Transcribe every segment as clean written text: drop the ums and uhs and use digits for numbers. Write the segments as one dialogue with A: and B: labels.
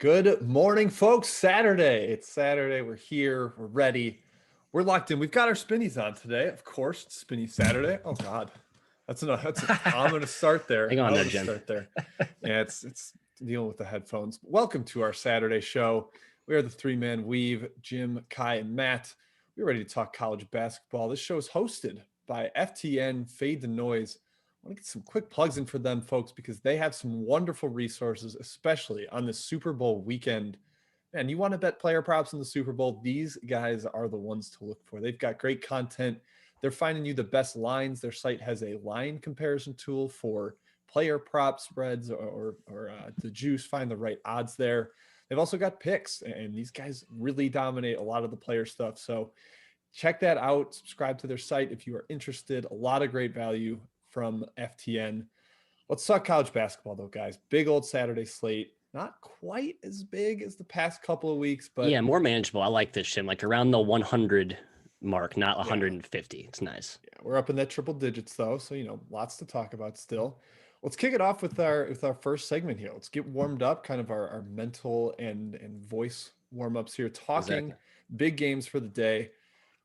A: Good morning, folks. Saturday. It's Saturday. We're here. We're ready. We're locked in. We've got our spinnies on today. Of course, it's Spinny Saturday. Oh God, I'm gonna start there.
B: Hang on
A: I'm
B: there,
A: gonna
B: Jim.
A: start there. Yeah, it's dealing with the headphones. Welcome to our Saturday show. We are the three-man weave, Jim, Kai, and Matt. We're ready to talk college basketball. This show is hosted by FTN Fade the Noise. I want to get some quick plugs in for them, folks, because they have some wonderful resources, especially on the Super Bowl weekend. And you want to bet player props in the Super Bowl, these guys are the ones to look for. They've got great content. They're finding you the best lines. Their site has a line comparison tool for player prop spreads or the juice. Find the right odds there. They've also got picks, and these guys really dominate a lot of the player stuff. So check that out. Subscribe to their site if you are interested. A lot of great value from FTN. Let's talk college basketball, though, guys. Big old Saturday slate. Not quite as big as the past couple of weeks, but
B: yeah, more manageable. I like this, Jim. Like around the 100 mark, not 150. It's nice.
A: Yeah, we're up in that triple digits, though, so lots to talk about still. Let's kick it off with our first segment here. Let's get warmed up, kind of our mental and voice warm-ups here, talking
B: Exactly.
A: big games for the day.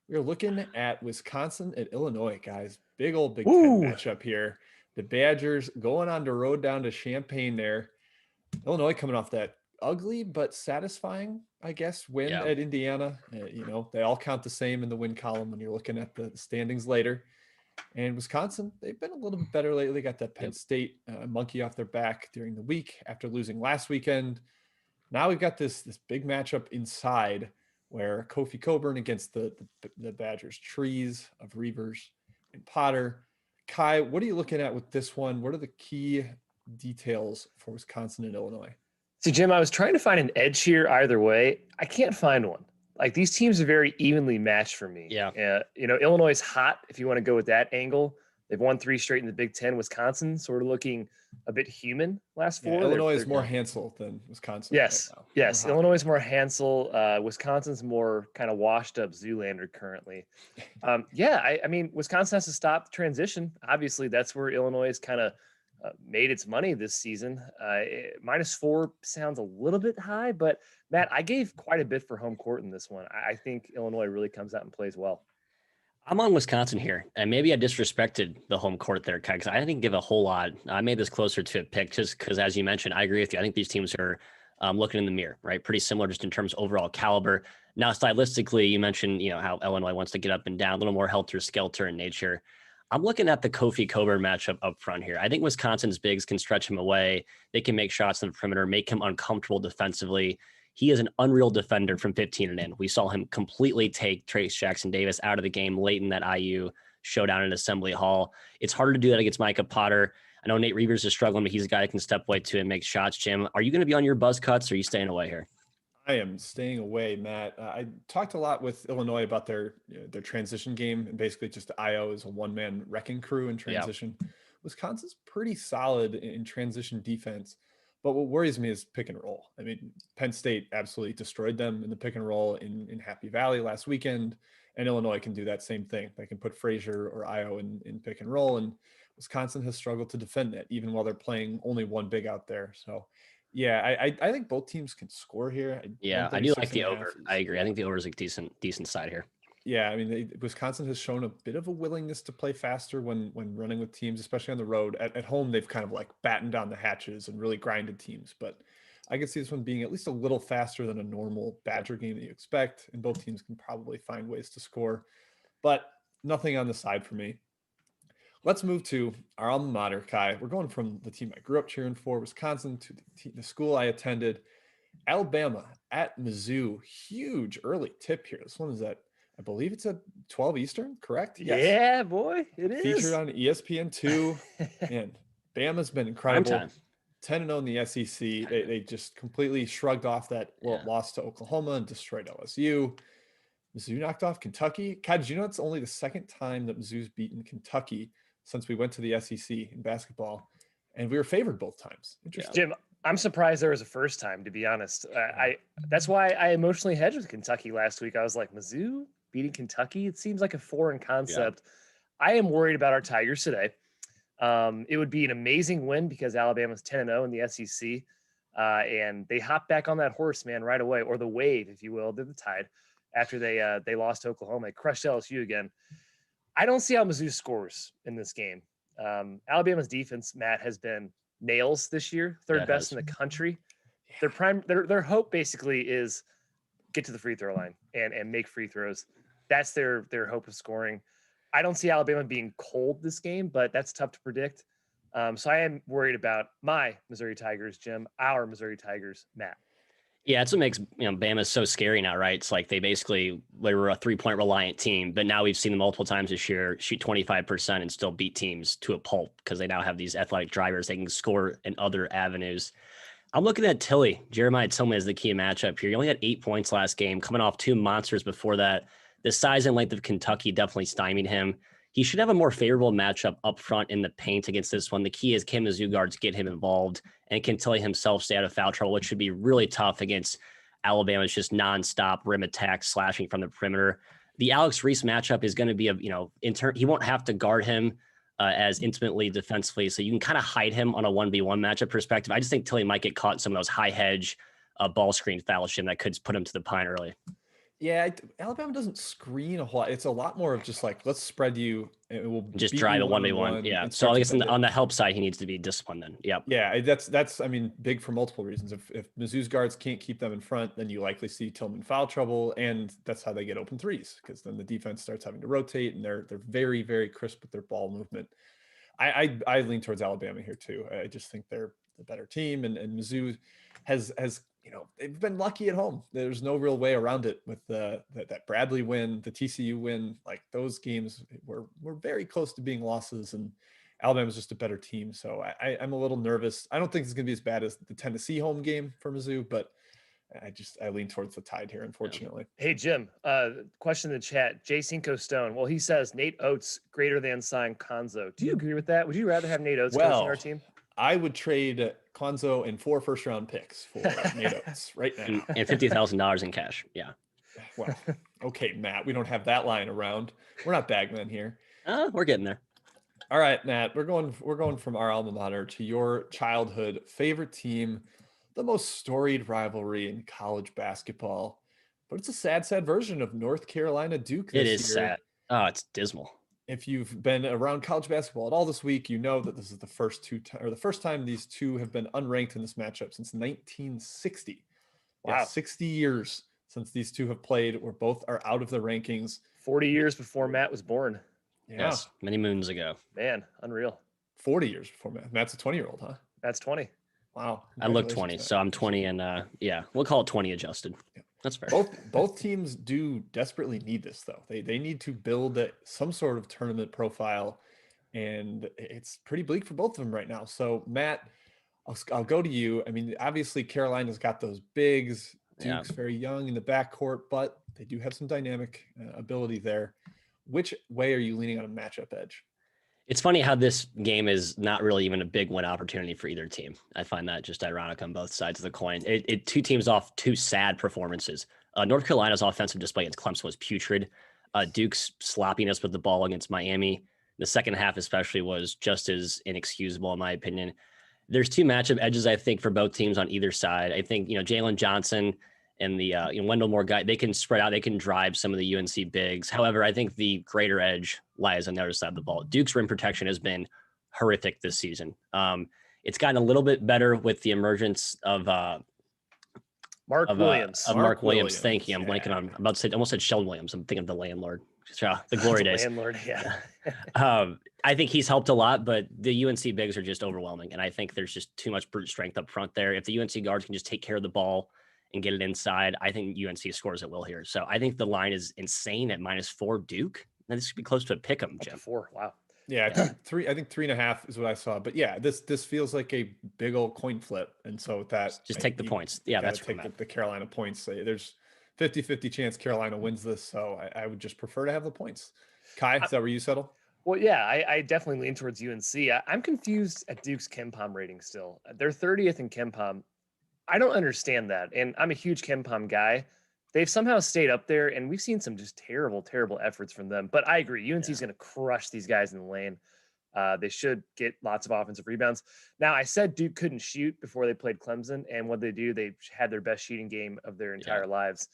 A: We're looking at Wisconsin and Illinois, guys. Big old Big Ten
B: Woo!
A: matchup here. The Badgers going on the road down to Champaign there. Illinois coming off that ugly but satisfying, I guess, win
B: Yeah.
A: at Indiana. They all count the same in the win column when you're looking at the standings later. And Wisconsin, they've been a little bit better lately. Got that Penn State monkey off their back during the week after losing last weekend. Now we've got this big matchup inside where Kofi Coburn against the Badgers, trees of Reavers and Potter. Kai, what are you looking at with this one? What are the key details for Wisconsin and Illinois?
C: See, Jim, I was trying to find an edge here either way. I can't find one. Like, these teams are very evenly matched for me.
B: Yeah.
C: Illinois is hot if you want to go with that angle. They've won 3 straight in the Big Ten. Wisconsin sort of looking a bit human last 4.
A: Illinois is more Hansel than Wisconsin.
C: Yes.
A: Right now.
C: Yes. Illinois is more Hansel. Wisconsin's more kind of washed up Zoolander currently. I mean, Wisconsin has to stop the transition. Obviously, that's where Illinois is kind of made its money this season. -4 sounds a little bit high, but Matt, I gave quite a bit for home court in this one. I think Illinois really comes out and plays well.
B: I'm on Wisconsin here, and maybe I disrespected the home court there, because I didn't give a whole lot. I made this closer to a pick just because, as you mentioned, I agree with you. I think these teams are looking in the mirror, right? Pretty similar just in terms of overall caliber. Now, stylistically, you mentioned, how Illinois wants to get up and down, a little more helter-skelter in nature. I'm looking at the Kofi Coburn matchup up front here. I think Wisconsin's bigs can stretch him away. They can make shots in the perimeter, make him uncomfortable defensively. He is an unreal defender from 15 and in. We saw him completely take Trace Jackson Davis out of the game late in that IU showdown in Assembly Hall. It's harder to do that against Micah Potter. I know Nate Reavers is struggling, but he's a guy that can step away too and make shots. Jim, are you going to be on your buzz cuts, or are you staying away here?
A: I am staying away, Matt. I talked a lot with Illinois about their transition game, and basically just IO is a one-man wrecking crew in transition. Yep. Wisconsin's pretty solid in transition defense, but what worries me is pick and roll. I mean, Penn State absolutely destroyed them in the pick and roll in Happy Valley last weekend, and Illinois can do that same thing. They can put Frazier or IO in pick and roll, and Wisconsin has struggled to defend that, even while they're playing only one big out there. So yeah, I think both teams can score here.
B: I do like the over. I agree. I think the over is a decent side here.
A: Yeah, I mean, Wisconsin has shown a bit of a willingness to play faster when running with teams, especially on the road. At home, they've kind of like battened down the hatches and really grinded teams. But I could see this one being at least a little faster than a normal Badger game that you expect, and both teams can probably find ways to score. But nothing on the side for me. Let's move to our alma mater, Kai. We're going from the team I grew up cheering for, Wisconsin, to the school I attended, Alabama at Mizzou. Huge early tip here. This one is at, I believe it's at 12 Eastern, correct?
C: Yes. Yeah, boy, it is.
A: Featured on ESPN2. And Bama's been incredible. 10-0 in the SEC. They just completely shrugged off that loss to Oklahoma and destroyed LSU. Mizzou knocked off Kentucky. Kai, did you know it's only the second time that Mizzou's beaten Kentucky since we went to the SEC in basketball, and we were favored both times?
C: Interesting. Jim, I'm surprised there was a first time, to be honest. That's why I emotionally hedged with Kentucky last week. I was like, Mizzou beating Kentucky? It seems like a foreign concept. Yeah. I am worried about our Tigers today. It would be an amazing win because Alabama's 10-0 in the SEC. and they hopped back on that horse, man, right away, or the wave, if you will. They're the Tide after they lost to Oklahoma. They crushed LSU again. I don't see how Mizzou scores in this game. Alabama's defense, Matt, has been nails this year, third best in the country. Their hope basically is get to the free throw line and make free throws. That's their hope of scoring. I don't see Alabama being cold this game, but that's tough to predict. So I am worried about my Missouri Tigers, Jim, our Missouri Tigers, Matt.
B: Yeah, that's what makes Bama so scary now, right? It's like they were a 3-point reliant team, but now we've seen them multiple times this year shoot 25% and still beat teams to a pulp because they now have these athletic drivers. They can score in other avenues. I'm looking at Tilly. Jeremiah Tillman is the key matchup here. He only had 8 points last game, coming off 2 monsters before that. The size and length of Kentucky definitely stymied him. He should have a more favorable matchup up front in the paint against this one. The key is can Mizzou guards get him involved, and can Tilly himself stay out of foul trouble, which should be really tough against Alabama's just nonstop rim attack, slashing from the perimeter. The Alex Reese matchup is going to be he won't have to guard him as intimately defensively, so you can kind of hide him on a 1v1 matchup perspective. I just think Tilly might get caught in some of those high hedge ball screen foul shim that could put him to the pine early.
A: Yeah, Alabama doesn't screen a whole lot. It's a lot more of just like, let's spread you and we'll
B: just drive a 1v1. Yeah. So I guess on the help side, he needs to be disciplined then. Yep.
A: Yeah, that's big for multiple reasons. If Mizzou's guards can't keep them in front, then you likely see Tillman foul trouble, and that's how they get open threes, because then the defense starts having to rotate, and they're very, very crisp with their ball movement. I lean towards Alabama here too. I just think they're the better team, and Mizzou has they've been lucky at home. There's no real way around it with that Bradley win, the TCU win. Like, those games were very close to being losses, and Alabama's just a better team. So I'm a little nervous. I don't think it's going to be as bad as the Tennessee home game for Mizzou, but I lean towards the Tide here, unfortunately.
C: Hey, Jim, question in the chat. J. Cinco Stone. Well, he says Nate Oates greater than sign Konzo. Do you agree with that? Would you rather have Nate Oates coaching our team?
A: I would trade Konzo and 4 first-round picks for Nate Oates right now.
B: And $50,000 in cash. Yeah.
A: Well, okay, Matt, we don't have that lying around. We're not bagmen here.
B: We're getting there.
A: All right, Matt, we're going from our alma mater to your childhood favorite team, the most storied rivalry in college basketball. But it's a sad version of North Carolina Duke this year.
B: It is sad. Oh, it's dismal.
A: If you've been around college basketball at all this week, you know that this is the first time these two have been unranked in this matchup since 1960. Wow. Yeah, 60 years since these two have played, where both are out of the rankings.
C: 40 years before Matt was born.
A: Yeah.
B: Yes, many moons ago.
C: Man, unreal.
A: 40 years before Matt. Matt's a 20-year-old, huh?
C: That's 20.
A: Wow.
B: I look 20, so I'm 20, and we'll call it 20 adjusted. Yeah. That's fair.
A: Both teams do desperately need this, though. They need to build some sort of tournament profile, and it's pretty bleak for both of them right now. So, Matt, I'll go to you. I mean, obviously Carolina's got those bigs. Duke's very young in the backcourt, but they do have some dynamic ability there. Which way are you leaning on a matchup edge?
B: It's funny how this game is not really even a big win opportunity for either team. I find that just ironic on both sides of the coin. Two teams off 2 sad performances. North Carolina's offensive display against Clemson was putrid. Duke's sloppiness with the ball against Miami, the second half especially, was just as inexcusable in my opinion. There's 2 matchup edges, I think, for both teams on either side. I think, Jalen Johnson and the Wendell Moore guy, they can spread out, they can drive some of the UNC bigs. However, I think the greater edge lies on the other side of the ball. Duke's rim protection has been horrific this season. It's gotten a little bit better with the emergence of
C: Mark
B: Williams. Thank you. I'm blanking on. I'm about to say, almost said Sheldon Williams. I'm thinking of the landlord. The glory days.
C: Landlord, yeah.
B: I think he's helped a lot, but the UNC bigs are just overwhelming, and I think there's just too much brute strength up front there. If the UNC guards can just take care of the ball and get it inside, I think UNC scores at will here. So I think the line is insane at -4 Duke. Now, this could be close to a pick 'em, Jim.
C: 4. Wow.
A: Yeah, I think 3.5 is what I saw. But yeah, this feels like a big old coin flip. And so just
B: take the points. Yeah, that's
A: take the Carolina points. There's 50-50 chance Carolina wins this. So I would just prefer to have the points. Kai, is that where you settle?
C: Well, yeah, I definitely lean towards UNC. I'm confused at Duke's KenPom rating still. They're 30th in KenPom. I don't understand that. And I'm a huge KenPom guy. They've somehow stayed up there, and we've seen some just terrible, terrible efforts from them. But I agree. UNC is going to crush these guys in the lane. They should get lots of offensive rebounds. Now, I said Duke couldn't shoot before they played Clemson, and what they do, they had their best shooting game of their entire lives.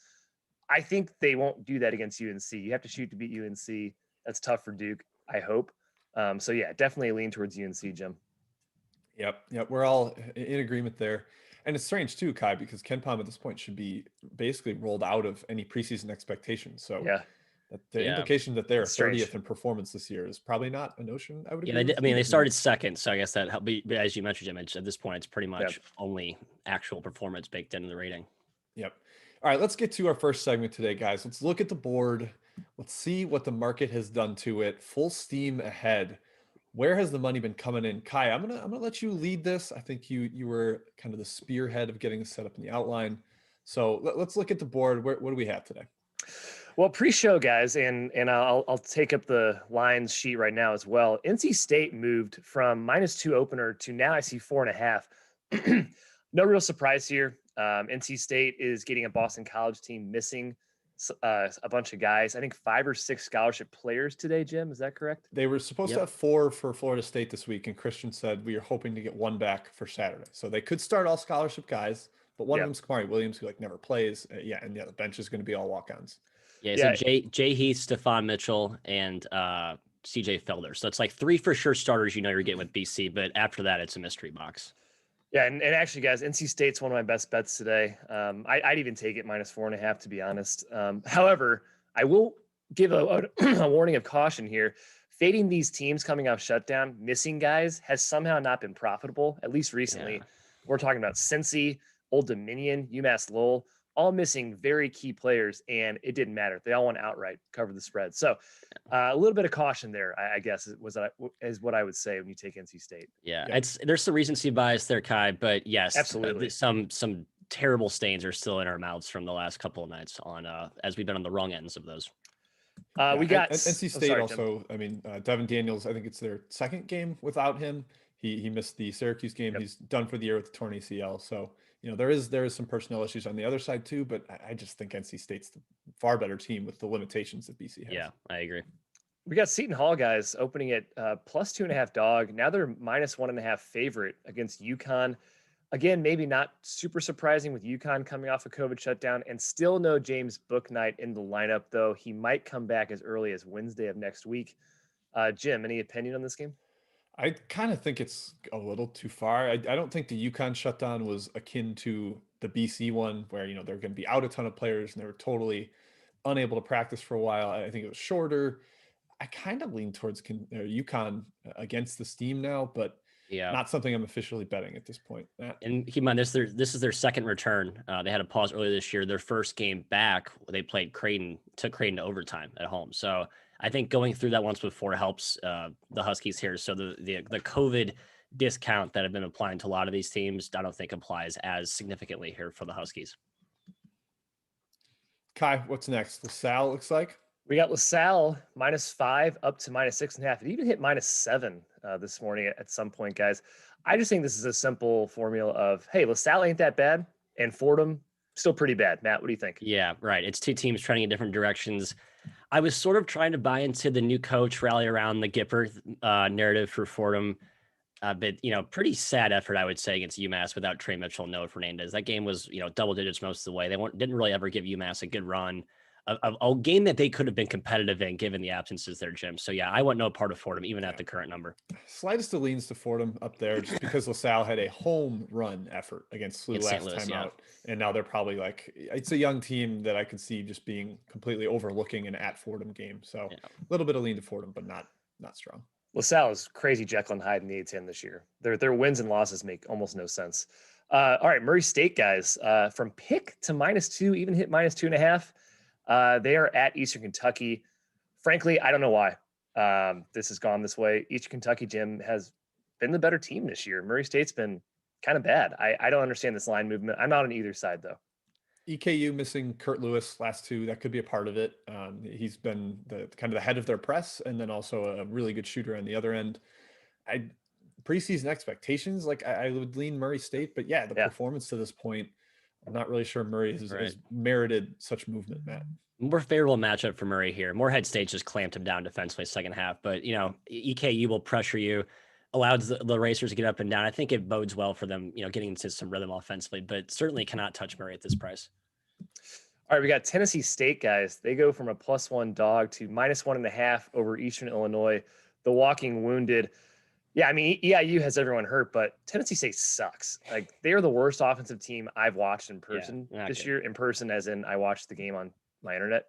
C: I think they won't do that against UNC. You have to shoot to beat UNC. That's tough for Duke, I hope. So yeah, definitely lean towards UNC, Jim.
A: Yep. We're all in agreement there. And it's strange too, Kai, because Ken Pom at this point should be basically rolled out of any preseason expectations. So
C: yeah,
A: the implication that they're 30th in performance this year is probably not a notion I would agree with.
B: They started second, so I guess that helped. But as you mentioned, Jim, at this point, it's pretty much only actual performance baked into the rating.
A: Yep. All right, let's get to our first segment today, guys. Let's look at the board. Let's see what the market has done to it. Full steam ahead. Where has the money been coming in? Kai, I'm gonna let you lead this. I think you were kind of the spearhead of getting this set up in the outline. So let's look at the board. What do we have today?
C: Well, pre-show, guys, and I'll take up the lines sheet right now as well. NC State moved from -2 opener to now I see 4.5. No real surprise here. NC State is getting a Boston College team missing a bunch of guys. I think 5 or 6 scholarship players today, Jim. Is that correct?
A: They were supposed to have 4 for Florida State this week, and Christian said we are hoping to get 1 back for Saturday. So they could start all scholarship guys, but one of them's Kamari Williams, who never plays. And the bench is going to be all walk-ons.
B: So Jay Heath, Stephon Mitchell, and CJ Felder. So it's like 3 for sure starters you're getting with BC, but after that, it's a mystery box.
C: Yeah, and actually, guys, NC State's one of my best bets today. I'd even take it -4.5, to be honest. However, I will give a warning of caution here. Fading these teams coming off shutdown, missing guys, has somehow not been profitable, at least recently. Yeah. We're talking about Cincy, Old Dominion, UMass Lowell, all missing very key players, and it didn't matter. They all went outright, cover the spread. So a little bit of caution there, I guess, is what I would say when you take NC State.
B: Yeah. There's some recency bias there, Kai, but yes,
C: absolutely.
B: Some terrible stains are still in our mouths from the last couple of nights on as we've been on the wrong ends of those.
C: We got
A: NC State also. I mean, Devin Daniels, I think it's their second game without him. He missed the Syracuse game. Yep. He's done for the year with the torn ACL. So, there is some personnel issues on the other side too, but I just think NC State's the far better team with the limitations that BC has.
B: Yeah, I agree.
C: We got Seton Hall guys opening at +2.5 dog. Now they're -1.5 favorite against UConn. Again, maybe not super surprising with UConn coming off a COVID shutdown, and still no James Bouknight in the lineup, though he might come back as early as Wednesday of next week. Jim, any opinion on this game?
A: I kind of think it's a little too far. I don't think the UConn shutdown was akin to the BC one where, they're going to be out a ton of players and they were totally unable to practice for a while. I think it was shorter. I kind of lean towards UConn against the steam now, but not something I'm officially betting at this point.
B: And keep in mind, this is their second return. They had a pause earlier this year. Their first game back, they played took Creighton to overtime at home. So I think going through that once before helps the Huskies here. So the COVID discount that have been applying to a lot of these teams, I don't think applies as significantly here for the Huskies.
A: Kai, what's next? LaSalle looks like.
C: We got LaSalle -5 up to -6.5. It even hit -7 this morning at some point, guys. I just think this is a simple formula of, hey, LaSalle ain't that bad, and Fordham still pretty bad. Matt, what do you think?
B: Yeah, right. It's 2 teams trending in different directions. I was sort of trying to buy into the new coach rally around the Gipper narrative for Fordham. But, pretty sad effort, I would say, against UMass without Trey Mitchell and Noah Fernandez. That game was, double digits most of the way. They didn't really ever give UMass a good run. A game that they could have been competitive in given the absences there, Jim. So, yeah, I want no part of Fordham, even at the current number.
A: Slightest of leans to Fordham up there just because LaSalle had a home run effort against SLU last time out. And now they're probably it's a young team that I could see just being completely overlooking an at Fordham game. So a little bit of lean to Fordham, but not strong.
C: LaSalle is crazy Jekyll and Hyde in the A-10 this year. Their wins and losses make almost no sense. All right, Murray State guys, from pick to -2, even hit -2.5. They are at Eastern Kentucky. Frankly, I don't know why this has gone this way. Eastern Kentucky, Jim, has been the better team this year. Murray State's been kind of bad. I don't understand this line movement. I'm not on either side, though.
A: EKU missing Kurt Lewis last 2. That could be a part of it. He's been the kind of the head of their press and then also a really good shooter on the other end. Preseason expectations, I would lean Murray State, but performance to this point, I'm not really sure Murray has merited such movement, Matt.
B: More favorable matchup for Murray here. Morehead State just clamped him down defensively second half, but EKU will pressure you, allows the racers to get up and down. I think it bodes well for them, getting into some rhythm offensively, but certainly cannot touch Murray at this price.
C: All right, we got Tennessee State, guys. They go from a +1 dog to -1.5 over Eastern Illinois. The walking wounded. Yeah, I mean, EIU has everyone hurt, but Tennessee State sucks. Like, they are the worst offensive team I've watched in person this year. In person, as in I watched the game on my internet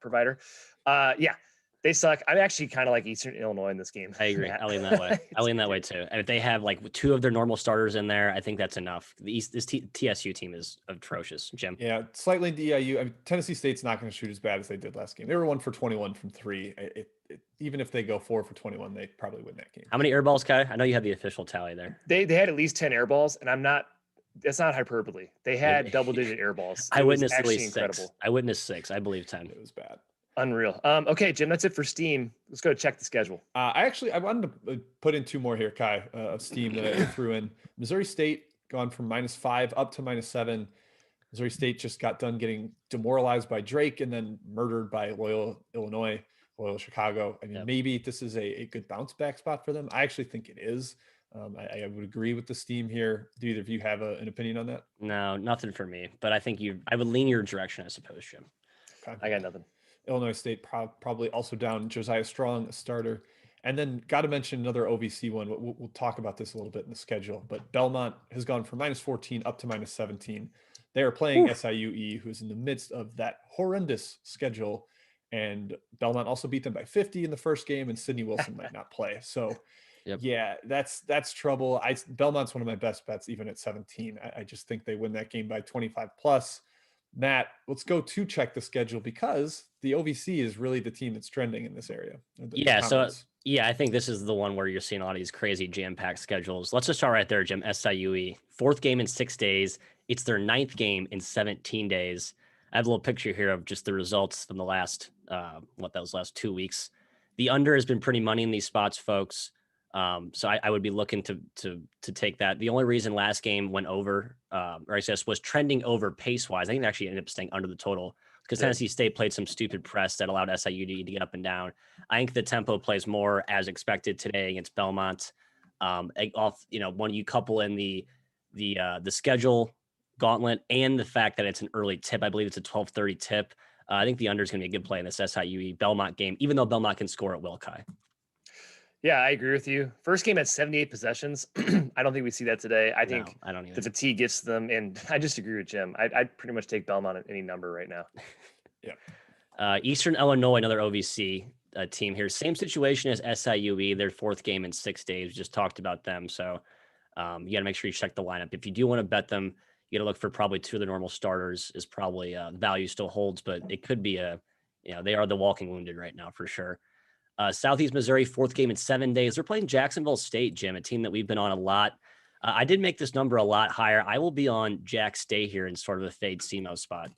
C: provider. Yeah, they suck. I'm actually kind of like Eastern Illinois in this game.
B: I agree. I lean that way. I lean that way too. And if they have like two of their normal starters in there, I think that's enough. This TSU team is atrocious, Jim.
A: Yeah, slightly DIU. I mean, Tennessee State's not going to shoot as bad as they did last game. They were 1 for 21 from 3. Even if they go 4 for 21, they probably win that game.
B: How many air balls, Kai? I know you had the official tally there.
C: They had at least 10 air balls, and that's not hyperbole. They had double-digit air balls.
B: I witnessed at least 6. I witnessed 6. I believe 10.
A: It was bad.
C: Unreal. Okay, Jim, that's it for Steam. Let's go check the schedule.
A: I wanted to put in 2 more here, Kai, of Steam that I threw in. Missouri State gone from -5 up to -7. Missouri State just got done getting demoralized by Drake and then murdered by Loyola Illinois, Loyola Chicago. I mean, maybe this is a good bounce back spot for them. I actually think it is. I would agree with the Steam here. Do either of you have an opinion on that?
B: No, nothing for me. But I think I would lean your direction, I suppose, Jim.
C: Okay. I got nothing.
A: Illinois State probably also down. Josiah Strong, a starter. And then got to mention another OVC one. We'll talk about this a little bit in the schedule. But Belmont has gone from -14 up to -17. They are playing SIUE, who's in the midst of that horrendous schedule. And Belmont also beat them by 50 in the first game, and Sidney Wilson might not play. So, yeah, that's trouble. Belmont's one of my best bets, even at 17. I just think they win that game by 25 plus. Matt, let's go to check the schedule because the OVC is really the team that's trending in this area.
B: I think this is the one where you're seeing a lot of these crazy jam-packed schedules. Let's just start right there, Jim. SIUE, 4th game in 6 days. It's their 9th game in 17 days. I have a little picture here of just the results from the last, those last 2 weeks. The under has been pretty money in these spots, folks. So I would be looking to take that. The only reason last game went over, was trending over pace-wise. I think it actually ended up staying under the total because Tennessee State played some stupid press that allowed SIU to get up and down. I think the tempo plays more as expected today against Belmont. When you couple in the schedule gauntlet and the fact that it's an early tip, I believe it's a 12:30 tip. I think the under is going to be a good play in this SIUE Belmont game, even though Belmont can score at will, Kai.
C: Yeah, I agree with you. First game had 78 possessions. I don't think we see that today. I think
B: I don't either.
C: The fatigue gets them, and I just agree with Jim. I'd pretty much take Belmont at any number right now.
B: Eastern Illinois, another OVC team here. Same situation as SIUE, their 4th game in 6 days. We just talked about them. So you got to make sure you check the lineup. If you do want to bet them, you got to look for probably 2 of the normal starters is probably value still holds, but it could be they are the walking wounded right now for sure. Southeast Missouri, 4th game in 7 days. They're playing Jacksonville State, Jim, a team that we've been on a lot. I did make this number a lot higher. I will be on Jack State here in sort of a fade SEMO spot.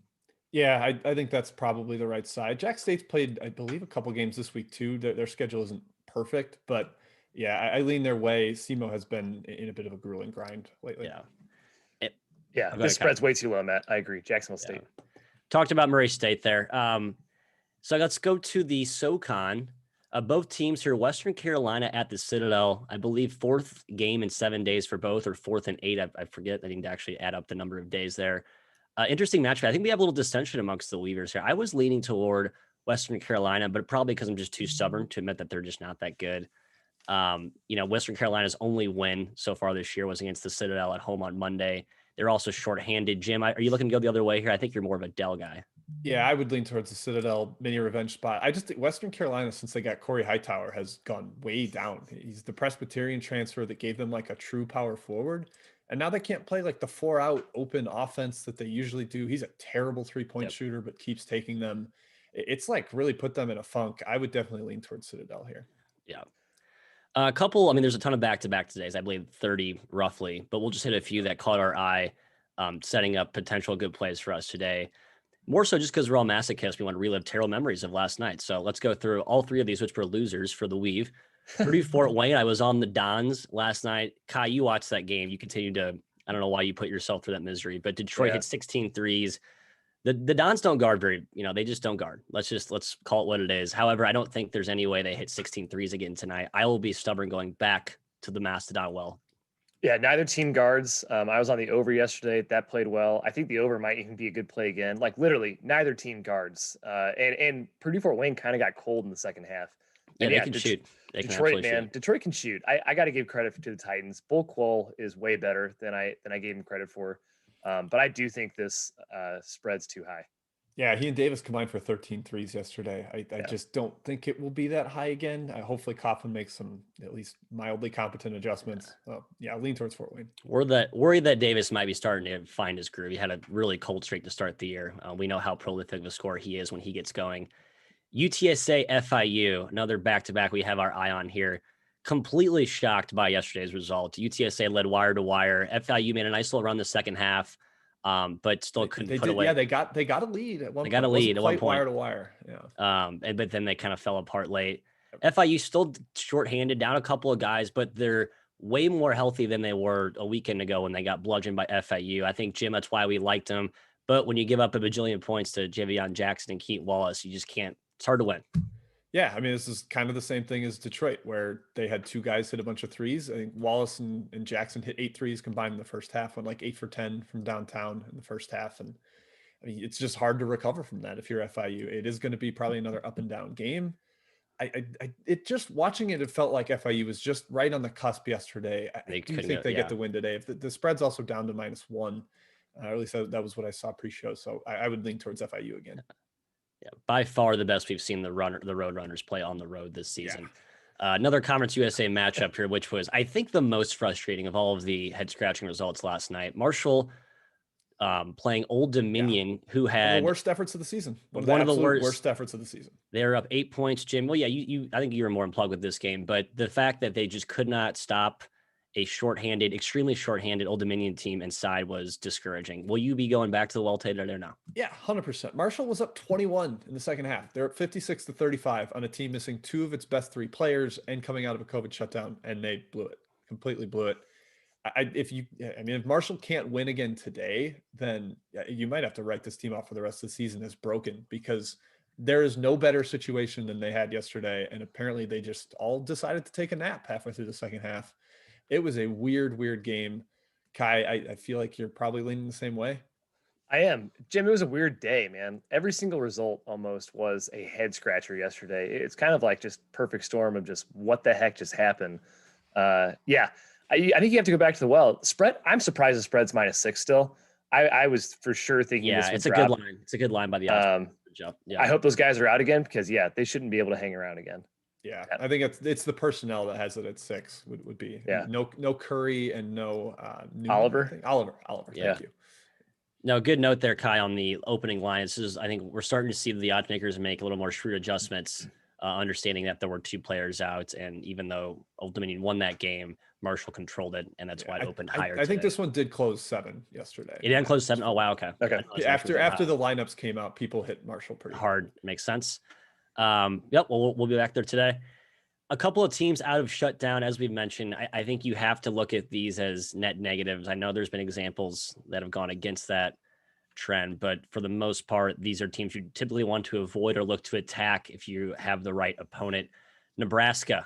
A: Yeah, I think that's probably the right side. Jack State's played, I believe, a couple games this week too. Their schedule isn't perfect, but yeah, I lean their way. SEMO has been in a bit of a grueling grind lately.
C: This spread's way too low, Matt. I agree. Jacksonville State.
B: Talked about Murray State there. So let's go to the SoCon. Both teams here, Western Carolina at the Citadel, I believe 4th game in 7 days for both, or 4th and 8. I forget. I need to actually add up the number of days there. Interesting matchup. I think we have a little dissension amongst the Weavers here. I was leaning toward Western Carolina, but probably because I'm just too stubborn to admit that they're just not that good. Western Carolina's only win so far this year was against the Citadel at home on Monday. They're also shorthanded. Jim, are you looking to go the other way here? I think you're more of a Dell guy.
A: Yeah, I would lean towards the Citadel mini revenge spot. I just think Western Carolina, since they got Corey Hightower, has gone way down. He's the Presbyterian transfer that gave them like a true power forward. And now they can't play like the 4-out open offense that they usually do. He's a terrible 3-point shooter, but keeps taking them. It's like really put them in a funk. I would definitely lean towards Citadel here.
B: Yeah. There's a ton of back-to-back todays, I believe 30 roughly, but we'll just hit a few that caught our eye, setting up potential good plays for us today. More so just because we're all masochists. We want to relive terrible memories of last night. So let's go through all 3 of these, which were losers for the Weave. Purdue Fort Wayne. I was on the Dons last night. Kai, you watched that game. You continued to, I don't know why you put yourself through that misery, but Detroit hit 16 threes. The Dons don't guard very, they just don't guard. Let's call it what it is. However, I don't think there's any way they hit 16 threes again tonight. I will be stubborn going back to the Mastodon well.
C: Yeah, neither team guards. I was on the over yesterday. That played well. I think the over might even be a good play again. Like literally, neither team guards. And Purdue Fort Wayne kind of got cold in the second half.
B: Yeah,
C: And
B: they can shoot.
C: Detroit, man, shoot. Detroit can shoot. I got to give credit to the Titans. Bull Quoll is way better than I gave him credit for. But I do think this spread's too high.
A: Yeah, he and Davis combined for 13 threes yesterday. I just don't think it will be that high again. Hopefully Coughlin makes some at least mildly competent adjustments. Yeah, lean towards Fort Wayne.
B: We're worried that Davis might be starting to find his groove. He had a really cold streak to start the year. We know how prolific of a scorer he is when he gets going. UTSA FIU, another back-to-back we have our eye on here. Completely shocked by yesterday's result. UTSA led wire to wire. FIU made a nice little run the second half. But still couldn't put away.
A: Yeah, they got a lead at one point.
B: They got a lead at one point.
A: Wire to wire. Yeah.
B: But then they kind of fell apart late. FIU still shorthanded, down a couple of guys, but they're way more healthy than they were a weekend ago when they got bludgeoned by FIU. I think, Jim, that's why we liked them. But when you give up a bajillion points to Javion Jackson and Keaton Wallace, you just can't. It's hard to win.
A: Yeah, I mean, this is kind of the same thing as Detroit, where they had two guys hit a bunch of threes. I think Wallace and Jackson hit 8 threes combined in the first half, went like 8 for 10 from downtown in the first half. And I mean, it's just hard to recover from that if you're FIU. It is going to be probably another up and down game. It just watching it felt like FIU was just right on the cusp yesterday. I do think they get the win today. If the spread's also down to -1, or at least that was what I saw pre-show. So I would lean towards FIU again.
B: Yeah, by far the best we've seen the road runners play on the road this season. Yeah. Another Conference USA matchup here, which was, I think, the most frustrating of all of the head-scratching results last night. Marshall playing Old Dominion, who had
A: one of the worst efforts of the season.
B: One of the
A: worst efforts of the season.
B: They're up 8 points, Jim. Well, yeah, I think you were more unplugged with this game, but the fact that they just could not stop a extremely shorthanded Old Dominion team inside was discouraging. Will you be going back to the well today or no?
A: Yeah, 100%. Marshall was up 21 in the second half. They're up 56-35 on a team missing 2 of its best 3 players and coming out of a COVID shutdown, and they blew it. Completely blew it. If Marshall can't win again today, then you might have to write this team off for the rest of the season as broken, because there is no better situation than they had yesterday. And apparently they just all decided to take a nap halfway through the second half. It was a weird game. Kai, I feel like you're probably leaning the same way.
C: I am. Jim, it was a weird day, man. Every single result almost was a head scratcher yesterday. It's kind of like just perfect storm of just what the heck just happened. I think you have to go back to the well. Spread, I'm surprised the spread's -6 still. I was for sure thinking this would
B: it's a good line. It's a good line by the odds.
C: I hope those guys are out again, because they shouldn't be able to hang around again.
A: Yeah, I think it's the personnel that has it at 6 would be.
C: Yeah.
A: No Curry and no
C: Oliver.
A: Oliver.
C: Yeah.
A: Thank you.
B: No, good note there, Kai, on the opening line. I think we're starting to see the odds makers make a little more shrewd adjustments, understanding that there were 2 players out, and even though Old Dominion won that game, Marshall controlled it, and that's why it opened higher.
A: I think this one did close 7 yesterday.
B: It didn't close 7. Oh wow, okay.
A: After the lineups came out, people hit Marshall pretty
B: hard. Makes sense. Yep. Well, we'll be back there today. A couple of teams out of shutdown, as we've mentioned. I think you have to look at these as net negatives. I know there's been examples that have gone against that trend, but for the most part, these are teams you typically want to avoid or look to attack if you have the right opponent. Nebraska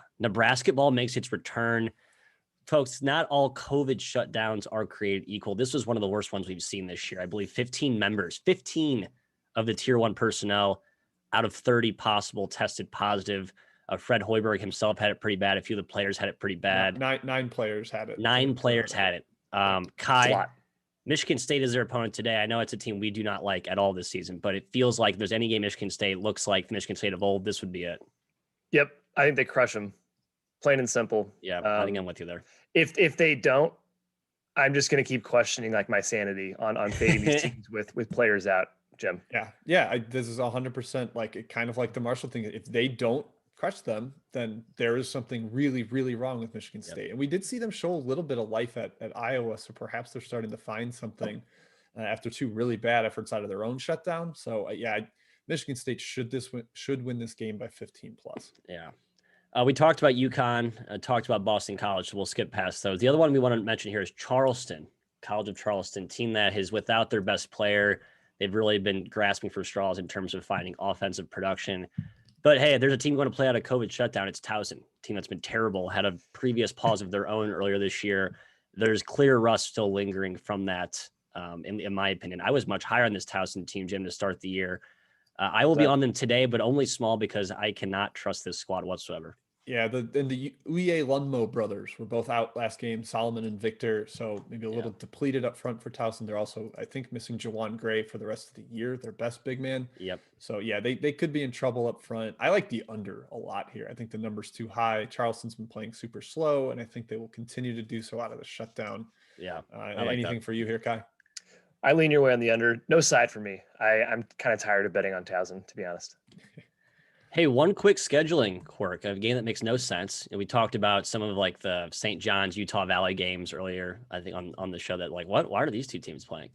B: ball makes its return. Folks, not all COVID shutdowns are created equal. This was one of the worst ones we've seen this year. I believe 15 of the Tier 1 personnel out of 30 possible tested positive. Fred Hoiberg himself had it pretty bad. A few of the players had it pretty bad.
A: Nine players had it.
B: 9 players had it. Kai, Michigan State is their opponent today. I know it's a team we do not like at all this season, but it feels like if there's any game Michigan State looks like the Michigan State of old, this would be it.
C: Yep. I think they crush them. Plain and simple.
B: Yeah, I think I'm with you there.
C: If they don't, I'm just going to keep questioning my sanity on fading these teams with players out, Jim.
A: Yeah. This is 100% kind of like the Marshall thing. If they don't crush them, then there is something really, really wrong with Michigan State. Yep. And we did see them show a little bit of life at Iowa, so perhaps they're starting to find something after 2 really bad efforts out of their own shutdown. So Michigan State should win this game by 15+.
B: Yeah. We talked about UConn, talked about Boston College, so we'll skip past those. The other one we want to mention here is Charleston, College of Charleston, team that is without their best player. They've really been grasping for straws in terms of finding offensive production. But hey, there's a team going to play out a COVID shutdown. It's Towson, a team that's been terrible, had a previous pause of their own earlier this year. There's clear rust still lingering from that, in my opinion. I was much higher on this Towson team, Jim, to start the year. I will be on them today, but only small because I cannot trust this squad whatsoever.
A: Yeah, the Uye Lundmo brothers were both out last game, Solomon and Victor, so maybe a little depleted up front for Towson. They're also, I think, missing Jawan Gray for the rest of the year, their best big man.
B: Yep.
A: So, yeah, they could be in trouble up front. I like the under a lot here. I think the number's too high. Charleston's been playing super slow, and I think they will continue to do so out of the shutdown.
B: Yeah.
A: Anything for you here, Kai?
C: I lean your way on the under. No side for me. I'm kind of tired of betting on Towson, to be honest.
B: Hey, one quick scheduling quirk, a game that makes no sense. And we talked about some of like the St. John's, Utah Valley games earlier, I think on the show that like, why are these two teams playing?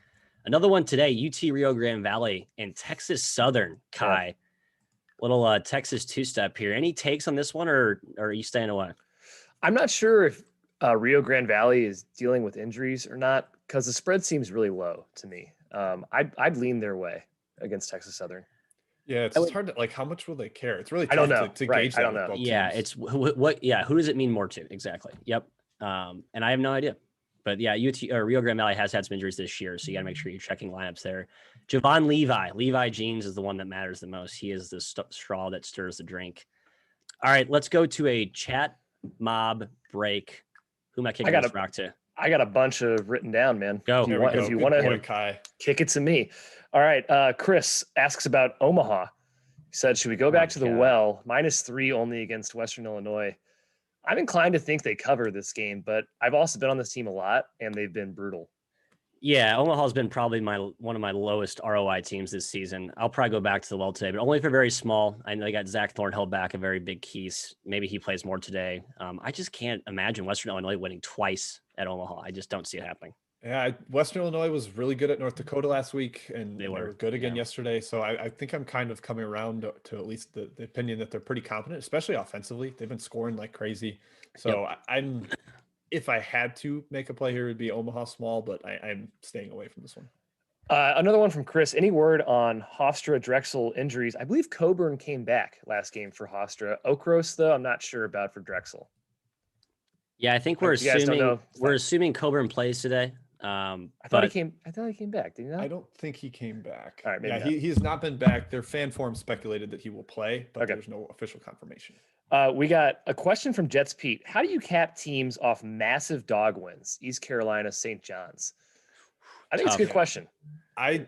B: Another one today, UT Rio Grande Valley and Texas Southern, Kai. Yeah. Little Texas two-step here. Any takes on this one or are you staying away?
C: I'm not sure if Rio Grande Valley is dealing with injuries or not because the spread seems really low to me. I'd lean their way against Texas Southern.
A: Yeah, it's hard to like. How much will they care? It's really tough
C: I don't know.
A: to gauge that.
C: I don't know.
B: Yeah, it's what. Yeah, who does it mean more to exactly? Yep. And I have no idea. But yeah, Rio Grande Valley has had some injuries this year, so you got to make sure you're checking lineups there. Javon Levi Jeans is the one that matters the most. He is the straw that stirs the drink. All right, let's go to a chat mob break. Who am I kicking this rock to?
C: I got a bunch of written down, man.
B: Go.
C: If you want to kick it to me. All right. Chris asks about Omaha. He said, should we go back to the well? -3 only against Western Illinois. I'm inclined to think they cover this game, but I've also been on this team a lot, and they've been brutal.
B: Yeah, Omaha's been probably one of my lowest ROI teams this season. I'll probably go back to the well today, but only if they're very small. I know they got Zach Thornhill back, a very big keys. Maybe he plays more today. I just can't imagine Western Illinois winning twice at Omaha. I just don't see it happening.
A: Yeah, Western Illinois was really good at North Dakota last week, and they were good again yesterday. So I think I'm kind of coming around to at least the opinion that they're pretty competent, especially offensively. They've been scoring like crazy. So I'm if I had to make a play here, it would be Omaha small, but I'm staying away from this one.
C: Another one from Chris. Any word on Hofstra Drexel injuries? I believe Coburn came back last game for Hofstra. Okros, though, I'm not sure about for Drexel.
B: Yeah, I think we're assuming Coburn plays today.
C: I thought he came back. Did he not?
A: I don't think he came back.
C: All right,
A: yeah, he has not been back. Their fan forum speculated that he will play, but there's no official confirmation.
C: We got a question from Jets Pete. How do you cap teams off massive dog wins? East Carolina, St. John's. I think it's a good question.
A: I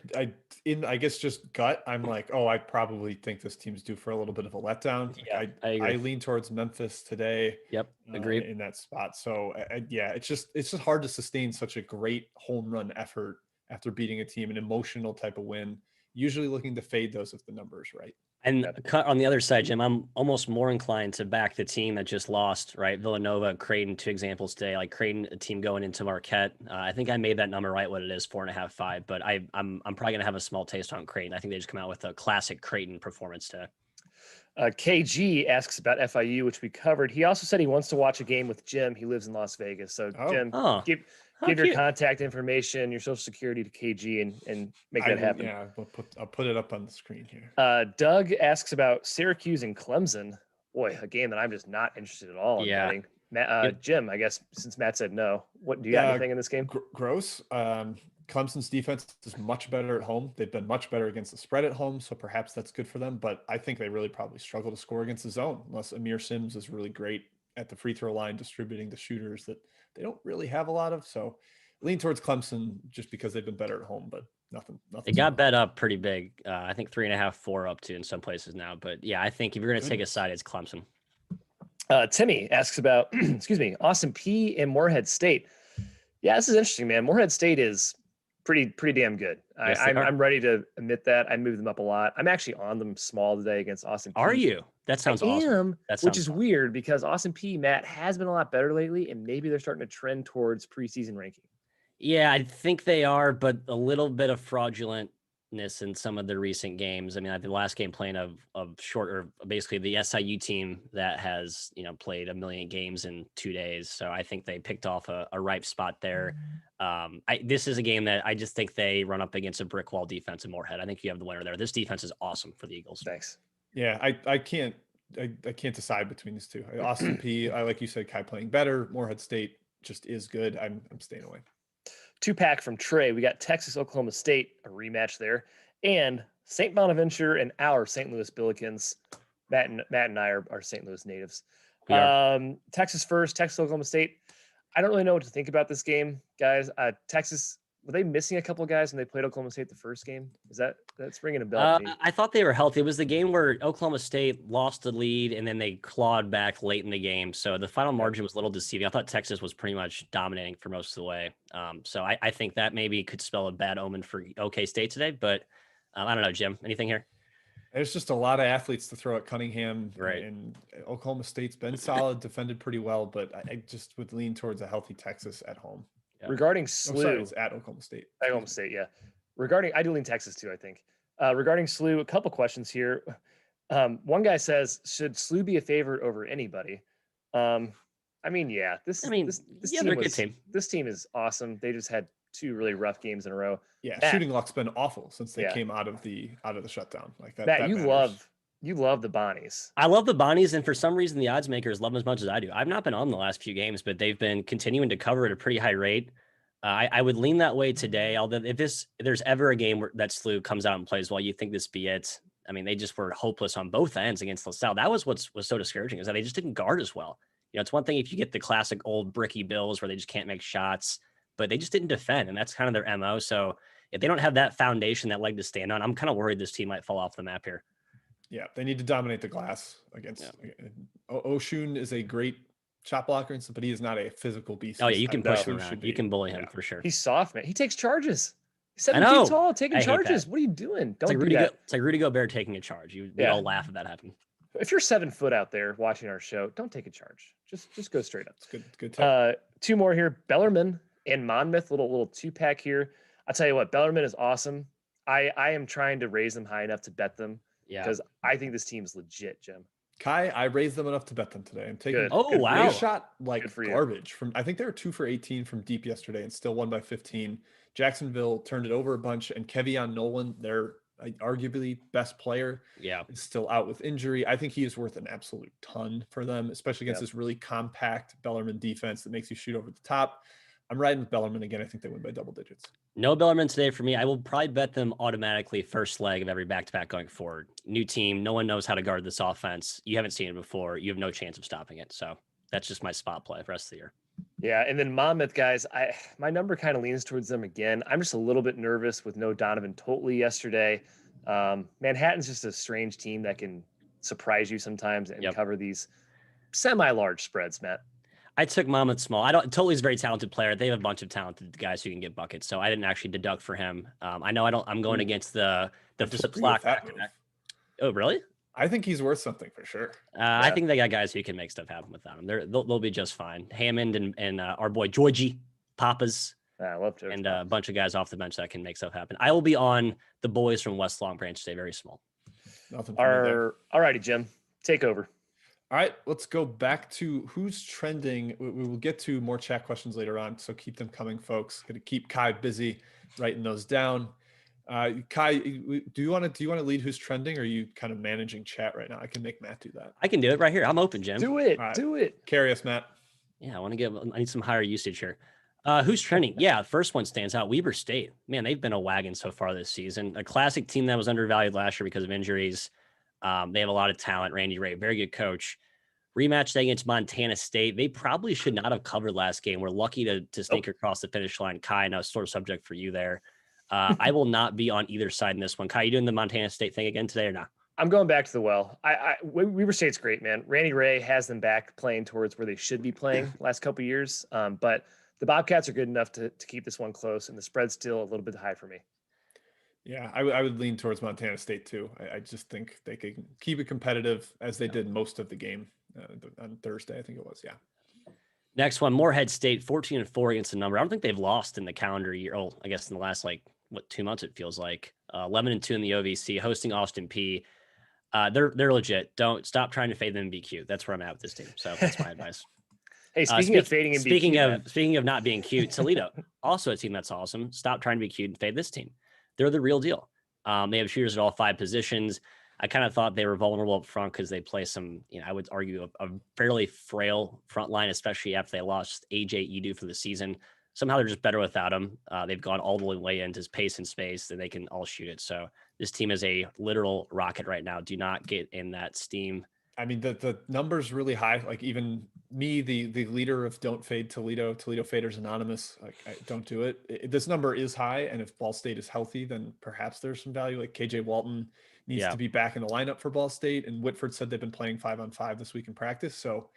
A: guess just gut. I'm like, I probably think this team's due for a little bit of a letdown.
B: Yeah,
A: I lean towards Memphis today.
B: Yep, agreed
A: in that spot. So it's just hard to sustain such a great home run effort after beating a team, an emotional type of win. Usually looking to fade those if the number is right.
B: And on the other side, Jim, I'm almost more inclined to back the team that just lost, right? Villanova, Creighton, 2 examples today. Like Creighton, a team going into Marquette. I think I made that number right, what it is, 4.5, 5. But I'm probably going to have a small taste on Creighton. I think they just come out with a classic Creighton performance today.
C: KG asks about FIU, which we covered. He also said he wants to watch a game with Jim. He lives in Las Vegas. So, Jim, give your contact information, your social security to KG and make that happen.
A: Yeah, I'll put it up on the screen here.
C: Doug asks about Syracuse and Clemson. Boy, a game that I'm just not interested at all in betting. Matt, Jim, I guess since Matt said no, what do you got anything in this game?
A: Gross. Clemson's defense is much better at home. They've been much better against the spread at home, so perhaps that's good for them. But I think they really probably struggle to score against the zone, unless Amir Sims is really great at the free throw line, distributing the shooters that they don't really have a lot of. So lean towards Clemson just because they've been better at home, but nothing.
B: It got bet up pretty big. I think 3.5, 4 up to in some places now. But yeah, I think if you're going to take a side, it's Clemson.
C: Timmy asks about, Austin Peay and Morehead State. Yeah, this is interesting, man. Morehead State is pretty damn good. Yes, I'm ready to admit that. I moved them up a lot. I'm actually on them small today against Austin Peay.
B: Are you? That sounds awesome.
C: Which is weird because Austin Peay, Matt, has been a lot better lately, and maybe they're starting to trend towards preseason ranking.
B: Yeah, I think they are, but a little bit of fraudulent in some of the recent games. I mean, the last game playing of short, or basically the SIU team that has, played 1 million games in 2 days. So I think they picked off a ripe spot there. This is a game that I just think they run up against a brick wall defense in Moorhead. I think you have the winner there. This defense is awesome for the Eagles.
C: Thanks.
A: Yeah, I can't decide between these two. Austin P, I like you said, Kai playing better. Moorhead State just is good. I'm staying away.
C: 2-pack from Trey. We got Texas, Oklahoma State, a rematch there, and St. Bonaventure and our St. Louis Billikens. Matt and I are St. Louis natives. Texas first, Texas, Oklahoma State. I don't really know what to think about this game, guys. Texas, were they missing a couple of guys when they played Oklahoma State the first game? That's ringing a bell to me.
B: I thought they were healthy. It was the game where Oklahoma State lost the lead and then they clawed back late in the game. So the final margin was a little deceiving. I thought Texas was pretty much dominating for most of the way. So I think that maybe could spell a bad omen for OK State today. But I don't know, Jim, anything here?
A: There's just a lot of athletes to throw at Cunningham.
B: Right.
A: And Oklahoma State's been solid, defended pretty well, but I just would lean towards a healthy Texas at home.
C: Yeah. Regarding SLU,
A: it's at Oklahoma State.
C: Oklahoma State, yeah. I do lean Texas too, I think. Regarding SLU, a couple questions here. One guy says, should SLU be a favorite over anybody? This team is awesome. They just had 2 really rough games in a row.
A: Yeah, Matt, shooting luck's been awful since they came out of the shutdown. Like that.
C: Matt, you love the Bonnies.
B: I love the Bonnies, and for some reason the odds makers love them as much as I do. I've not been on the last few games, but they've been continuing to cover at a pretty high rate. I would lean that way today. Although if there's ever a game where that SLU comes out and plays well, you think this be it. I mean, they just were hopeless on both ends against LaSalle. That was what was so discouraging, is that they just didn't guard as well. It's one thing if you get the classic old bricky Bills where they just can't make shots, but they just didn't defend, and that's kind of their MO. So if they don't have that foundation, that leg to stand on, I'm kind of worried this team might fall off the map here.
A: Yeah, they need to dominate the glass against. Oshun is a great shot blocker, but he is not a physical beast.
B: Oh yeah, you can push him around. You can bully him for sure.
C: He's soft, man. He takes charges. He's 7 feet tall, taking charges. What are you doing? Don't do that.
B: It's like Rudy Gobert taking a charge. We all laugh if that happened.
C: If you're 7 foot out there watching our show, don't take a charge. Just go straight up.
A: It's good.
C: 2 more here. Bellarmine and Monmouth, little 2-pack here. I'll tell you what, Bellarmine is awesome. I am trying to raise them high enough to bet them. Yeah. Because I think this team is legit, Jim.
A: Kai, I raised them enough to bet them today. I'm taking
B: wow.
A: They shot like garbage from, I think they were 2 for 18 from deep yesterday and still won by 15. Jacksonville turned it over a bunch, and Kevion Nolan, their arguably best player, is still out with injury. I think he is worth an absolute ton for them, especially against this really compact Bellarmine defense that makes you shoot over the top. I'm riding with Bellarmine again. I think they win by double digits.
B: No Bellarmine today for me. I will probably bet them automatically first leg of every back-to-back going forward. New team. No one knows how to guard this offense. You haven't seen it before. You have no chance of stopping it. So that's just my spot play for the rest of the year.
C: Yeah, and then Monmouth, guys, my number kind of leans towards them again. I'm just a little bit nervous with no Donovan Totley yesterday. Manhattan's just a strange team that can surprise you sometimes and cover these semi-large spreads, Matt.
B: I took Monmouth small. Totley's a very talented player. They have a bunch of talented guys who can get buckets, so I didn't actually deduct for him. I'm going against the flip flop. Oh, really?
A: I think he's worth something for sure.
B: I think they got guys who can make stuff happen without him. They'll be just fine. Hammond and our boy Georgie Papas.
C: I love George.
B: And a bunch of guys off the bench that can make stuff happen. I will be on the boys from West Long Branch today, very small.
A: Nothing.
C: All righty, Jim, take over.
A: All right, let's go back to who's trending. We will get to more chat questions later on, so keep them coming, folks. Going to keep Kai busy writing those down. Kai, do you want to lead who's trending, or are you kind of managing chat right now? I can make Matt do that.
B: I can do it right here. I'm open, Jim.
C: Do it.
A: Right.
C: Do it.
A: Carry us, Matt.
B: Yeah, I need some higher usage here. Who's trending? Yeah, the first one stands out. Weber State. Man, they've been a wagon so far this season. A classic team that was undervalued last year because of injuries. They have a lot of talent. Randy Ray, very good coach. Rematch against Montana State. They probably should not have covered last game. We're lucky to sneak across the finish line. Kai, and a sort of subject for you there. I will not be on either side in this one. Kai, you doing the Montana State thing again today or not?
C: I'm going back to the well. Weber State's great, man. Randy Ray has them back playing towards where they should be playing last couple of years. But the Bobcats are good enough to keep this one close, and the spread's still a little bit high for me.
A: Yeah, I would lean towards Montana State too. I just think they can keep it competitive as they did most of the game on Thursday. I think it was, yeah.
B: Next one, Moorhead State, 14-4 against the number. I don't think they've lost in the calendar year. Oh, I guess in the last 2 months it feels like. 11-2 in the OVC, hosting Austin Peay. They're legit. Don't stop trying to fade them and be cute. That's where I'm at with this team. So that's my advice.
C: Hey, speaking of fading and being cute,
B: speaking of not being cute, Toledo, also a team that's awesome. Stop trying to be cute and fade this team. They're the real deal. They have shooters at all 5 positions. I kind of thought they were vulnerable up front because they play some, I would argue a fairly frail front line, especially after they lost AJ Edu for the season. Somehow they're just better without him. They've gone all the way into pace and space, and they can all shoot it. So this team is a literal rocket right now. Do not get in that steam.
A: I mean, the number's really high. Like even me, the leader of Don't Fade Toledo Faders Anonymous, like I don't do it. This number is high. And if Ball State is healthy, then perhaps there's some value. Like KJ Walton needs to be back in the lineup for Ball State. And Whitford said they've been playing 5-on-5 this week in practice. So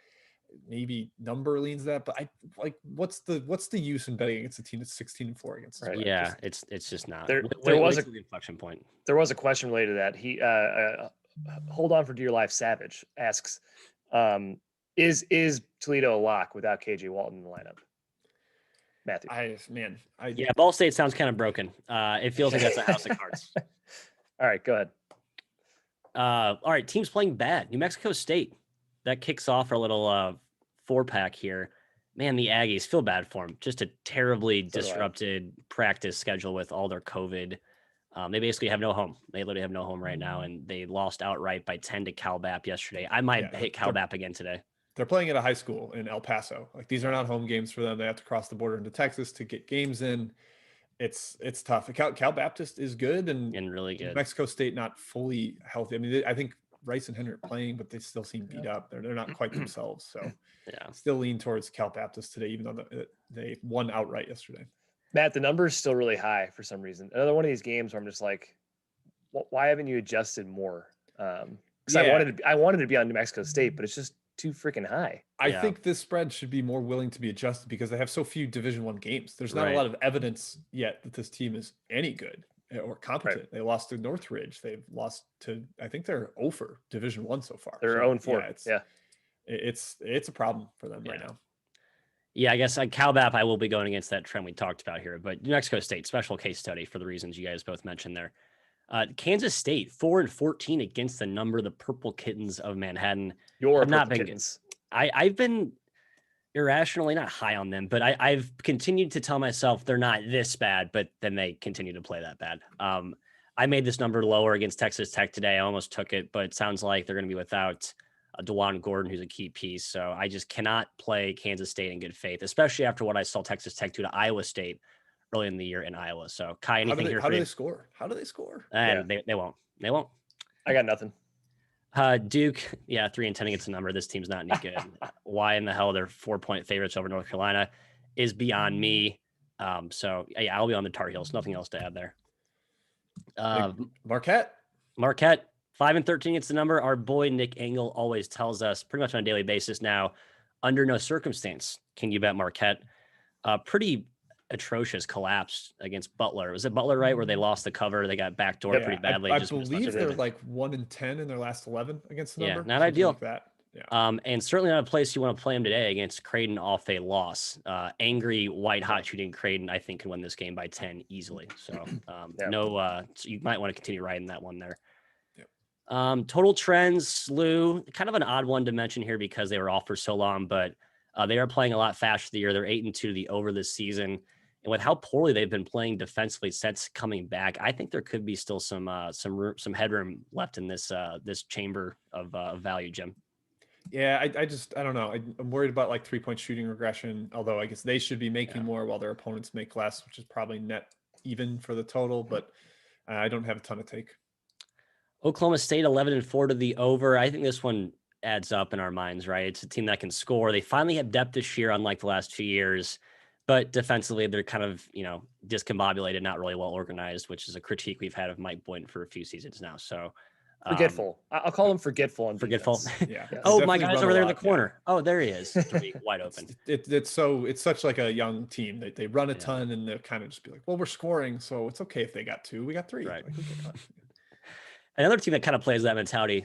A: maybe number leans that, but I like, what's the use in betting against a team that's 16-4 against?
B: Right. Yeah. It's just not.
C: There was
B: an inflection point.
C: There was a question related to that. He, hold on for dear life. Savage asks, is Toledo a lock without KJ Walton in the lineup? Matthew.
B: Yeah, Ball State sounds kind of broken. It feels like that's a house of cards.
C: All right, go ahead.
B: All right, teams playing bad. New Mexico State. That kicks off our little 4-pack here. Man, the Aggies, feel bad for them. Just a terribly disrupted practice schedule with all their COVID. They basically have no home. They literally have no home right now, and they lost outright by 10 to Cal Bap yesterday. I might hit Cal Bap again today.
A: They're playing at a high school in El Paso. Like these are not home games for them. They have to cross the border into Texas to get games in. It's tough. Cal Baptist is good and really good. Mexico State not fully healthy. I mean, I think Rice and Henry are playing, but they still seem beat up. They're not quite themselves. So still lean towards Cal Baptist today, even though they won outright yesterday.
C: Matt, the number is still really high for some reason. Another one of these games where I'm just like, why haven't you adjusted more? Because I wanted to be on New Mexico State, but it's just too freaking high.
A: I think this spread should be more willing to be adjusted because they have so few Division I games. There's not a lot of evidence yet that this team is any good or competent. Right. They lost to Northridge. They've lost to, I think they're 0 for Division I so far.
C: They're 0-4.
A: It's a problem for them right now.
B: Yeah, I guess Cal Bap, I will be going against that trend we talked about here, but New Mexico State, special case study for the reasons you guys both mentioned there. Kansas State, 4-14 against the number, the Purple Kittens of Manhattan.
C: Kittens.
B: I've been irrationally not high on them, but I've continued to tell myself they're not this bad, but then they continue to play that bad. I made this number lower against Texas Tech today. I almost took it, but it sounds like they're going to be without DeJuan Gordon, who's a key piece. So I just cannot play Kansas State in good faith, especially after what I saw Texas Tech do to Iowa State early in the year in Iowa. So Kai, anything here?
A: How do they score?
B: And they won't.
C: I got nothing.
B: Duke, 3-10 against the number. This team's not any good. Why in the hell they're 4-point favorites over North Carolina is beyond me. So I'll be on the Tar Heels. Nothing else to add there.
A: Marquette,
B: 5-13 against the number. Our boy Nick Engel always tells us pretty much on a daily basis now, under no circumstance can you bet Marquette. Pretty atrocious collapse against Butler. Was it Butler, right, where they lost the cover? They got backdoored pretty badly.
A: I believe they're like 1-10 in their last 11 against the number.
B: Not ideal.
A: Like that.
B: And certainly not a place you want to play them today against Creighton off a loss. Angry, white hot shooting Creighton, I think, can win this game by 10 easily. So so you might want to continue riding that one there. Total trends, SLU, kind of an odd one to mention here because they were off for so long, but they are playing a lot faster the year. They're 8-2 to the over this season. And with how poorly they've been playing defensively since coming back, I think there could be still some headroom left in this chamber of value, Jim.
A: Yeah, I don't know. I'm worried about like 3-point shooting regression, although I guess they should be making more while their opponents make less, which is probably net even for the total, but I don't have a ton of take.
B: Oklahoma State 11-4 to the over. I think this one adds up in our minds, right? It's a team that can score. They finally have depth this year, unlike the last 2 years, but defensively they're kind of, discombobulated, not really well organized, which is a critique we've had of Mike Boynton for a few seasons now. So
C: forgetful. I'll call him forgetful.
B: Forgetful.
A: Yeah.
B: Oh, my guy's over there in the corner. Yeah. Oh, there he is. Wide open.
A: It's such like a young team. They run a ton and they'll kind of just be like, well, we're scoring, so it's okay if they got 2. We got 3.
B: Right. Another team that kind of plays that mentality,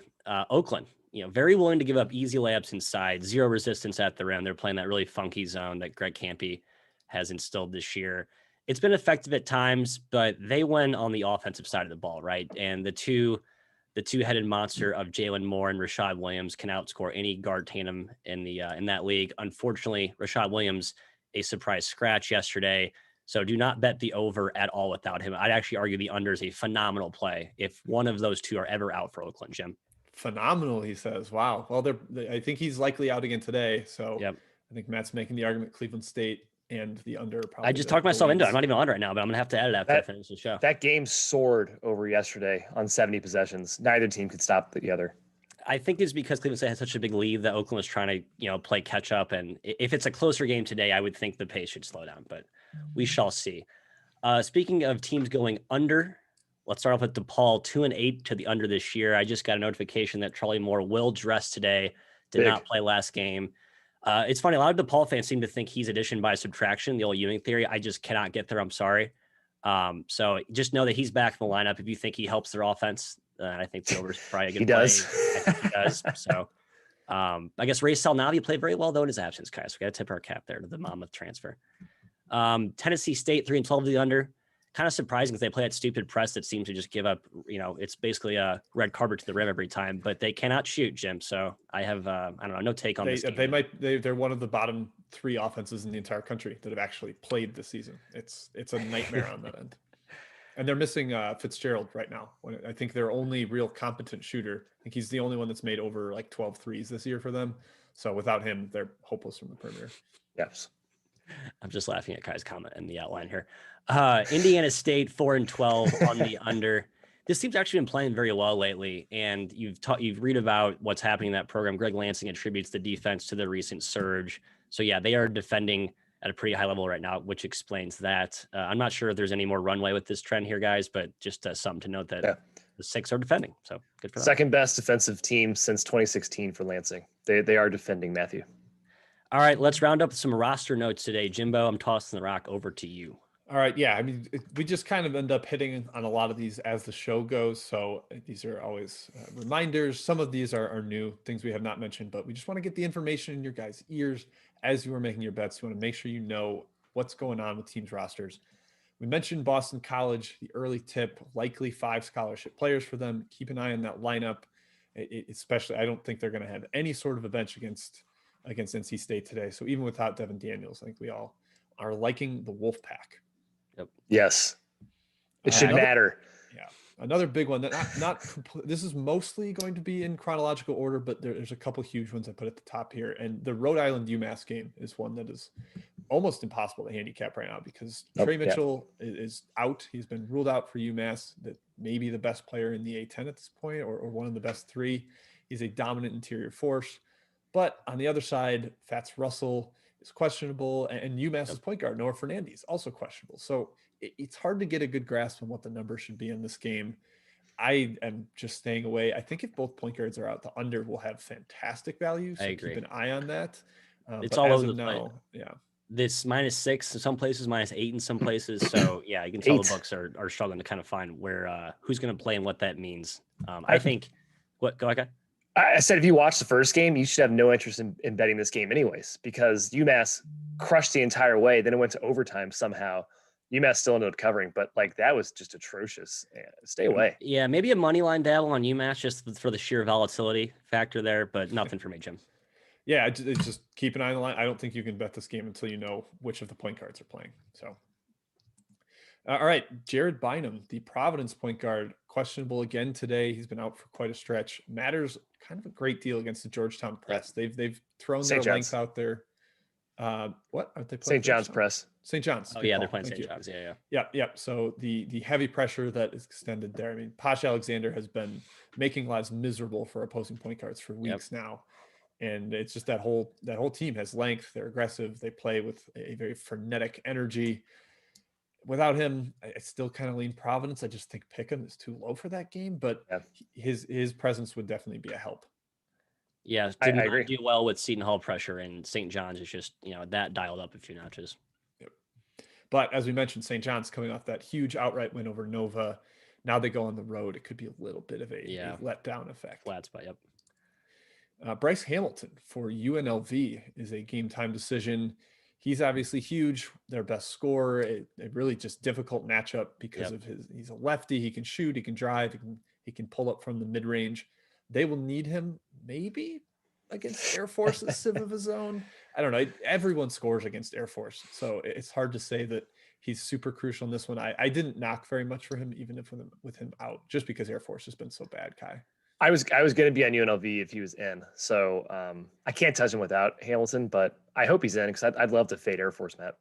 B: Oakland, very willing to give up easy layups inside, zero resistance at the rim. They're playing that really funky zone that Greg Kampe has instilled this year. it's been effective at times, but they win on the offensive side of the ball, right? And the two-headed monster of Jalen Moore and Rashad Williams can outscore any guard tandem in that league. Unfortunately, Rashad Williams, a surprise scratch yesterday. So do not bet the over at all without him. I'd actually argue the under is a phenomenal play if one of those two are ever out for Oakland, Jim.
A: Phenomenal, he says. Wow. Well, I think he's likely out again today. So
B: yep.
A: I think Matt's making the argument Cleveland State and the under. Probably
B: I just talked myself into it. I'm not even on right now, but I'm going to have to edit after I finish the show.
C: That game soared over yesterday on 70 possessions. Neither team could stop the other.
B: I think it's because Cleveland State had such a big lead that Oakland was trying to, play catch up. And if it's a closer game today, I would think the pace should slow down, but we shall see. Speaking of teams going under, let's start off with DePaul, 2-8 to the under this year. I just got a notification that Charlie Moore will dress today, did not play last game. It's funny. A lot of DePaul fans seem to think he's addition by subtraction, the old Ewing theory. I just cannot get there. I'm sorry. So just know that he's back in the lineup. If you think he helps their offense, I think the over is probably a good play. I think he does. So I guess Ray Salnavi played very well, though, in his absence, guys. We got to tip our cap there to the Monmouth transfer. Tennessee State 3-12 to the under. Kind of surprising because they play that stupid press that seems to just give up. It's basically a red carpet to the rim every time, but they cannot shoot, Jim. So I have no take on this game.
A: They're one of the bottom 3 offenses in the entire country that have actually played this season. It's a nightmare on that end, and they're missing Fitzgerald right now. I think their only real competent shooter. I think he's the only one that's made over like 12 threes this year for them. So without him, they're hopeless from the perimeter.
C: Yes.
B: I'm just laughing at Kai's comment in the outline here. Indiana State 4-12 on the under. This team's actually been playing very well lately, and you've read about what's happening in that program. Greg Lansing attributes the defense to the recent surge. So yeah, they are defending at a pretty high level right now, which explains that. I'm not sure if there's any more runway with this trend here, guys, but just something to note that the Six are defending. So good for them.
C: Second best defensive team since 2016 for Lansing. They are defending, Matthew.
B: All right, let's round up some roster notes today. Jimbo, I'm tossing the rock over to you.
A: All right. Yeah. I mean, we just kind of end up hitting on a lot of these as the show goes. So these are always reminders. Some of these are new things we have not mentioned, but we just want to get the information in your guys' ears as you are making your bets. You want to make sure you know what's going on with teams' rosters. We mentioned Boston College, the early tip, likely 5 scholarship players for them. Keep an eye on that lineup. Especially, I don't think they're going to have any sort of a bench against NC State today. So even without Devin Daniels, I think we all are liking the Wolfpack.
B: Yep.
C: Yes. It should matter.
A: Yeah. Another big one that this is mostly going to be in chronological order, but there's a couple huge ones I put at the top here. And the Rhode Island UMass game is one that is almost impossible to handicap right now because Trey Mitchell is out. He's been ruled out for UMass, that maybe the best player in the A-10 at this point, or one of the best 3. He's a dominant interior force. But on the other side, Fats Russell is questionable, and UMass's point guard, Noah Fernandes, also questionable. So it's hard to get a good grasp on what the number should be in this game. I am just staying away. I think if both point guards are out, the under will have fantastic value. So keep an eye on that.
B: It's all over the
A: place. Yeah.
B: This -6 in some places, -8 in some places. So yeah, you can tell the books are struggling to kind of find where who's going to play and what that means. I think go ahead.
C: I said, if you watch the first game, you should have no interest in betting this game anyways, because UMass crushed the entire way. Then it went to overtime somehow. UMass still ended up covering, but that was just atrocious. Stay away.
B: Yeah, maybe a money line dabble on UMass just for the sheer volatility factor there, but nothing for me, Jim.
A: Yeah, it's just keep an eye on the line. I don't think you can bet this game until you know which of the point guards are playing. So, all right, Jared Bynum, the Providence point guard, questionable again today. He's been out for quite a stretch. Matters kind of a great deal against the Georgetown press. They've thrown their length out there. What are they playing?
C: St. John's press.
A: St. John's.
B: Oh yeah, they're playing St. John's. Yeah.
A: Yep. So the heavy pressure that is extended there. I mean, Posh Alexander has been making lives miserable for opposing point guards for weeks now. And it's just that whole team has length. They're aggressive. They play with a very frenetic energy. Without him, I still kind of lean Providence. I just think Pick'em is too low for that game, but his presence would definitely be a help.
B: Yeah, I agree. Do well with Seton Hall pressure, and St. John's is just that dialed up a few notches.
A: Yep. But as we mentioned, St. John's coming off that huge outright win over Nova. Now they go on the road. It could be a little bit of a letdown effect.
B: Flat spot. Yep.
A: Bryce Hamilton for UNLV is a game time decision. He's obviously huge, their best scorer. A really just difficult matchup because
B: Yep.
A: of he's a lefty. He can shoot, he can drive, he can pull up from the mid range. They will need him maybe against Air Force's sieve of his own. I don't know. Everyone scores against Air Force, so it's hard to say that he's super crucial in this one. I didn't knock very much for him, even if with him out, just because Air Force has been so bad, Kai.
C: I was going to be on UNLV if he was in. So I can't touch him without Hamilton, but I hope he's in because I'd love to fade Air Force, Matt.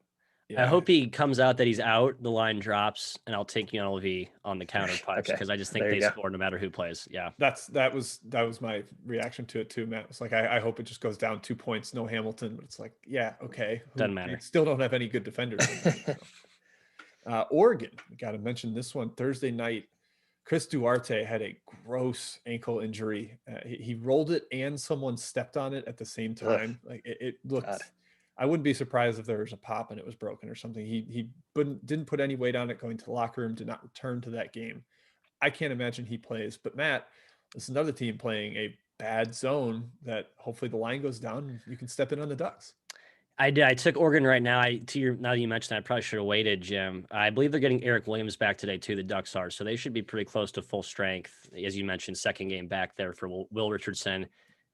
B: Yeah. I hope he comes out that he's out, the line drops, and I'll take UNLV on the counter punch because I just think they score no matter who plays. Yeah.
A: That was my reaction to it too, Matt. It's like I hope it just goes down 2 points, no Hamilton. But it's like, yeah, okay.
B: Doesn't matter.
A: Still don't have any good defenders. Oregon, we got to mention this one. Thursday night, Chris Duarte had a gross ankle injury. He rolled it and someone stepped on it at the same time. Ugh. Like it looked. God. I wouldn't be surprised if there was a pop and it was broken or something. He didn't put any weight on it going to the locker room, did not return to that game. I can't imagine he plays. But Matt, this is another team playing a bad zone that hopefully the line goes down and you can step in on the Ducks.
B: I did. I took Oregon right now. Now that you mentioned that, I probably should have waited, Jim. I believe they're getting Eric Williams back today too. The Ducks are, so they should be pretty close to full strength. As you mentioned, second game back there for Will Richardson.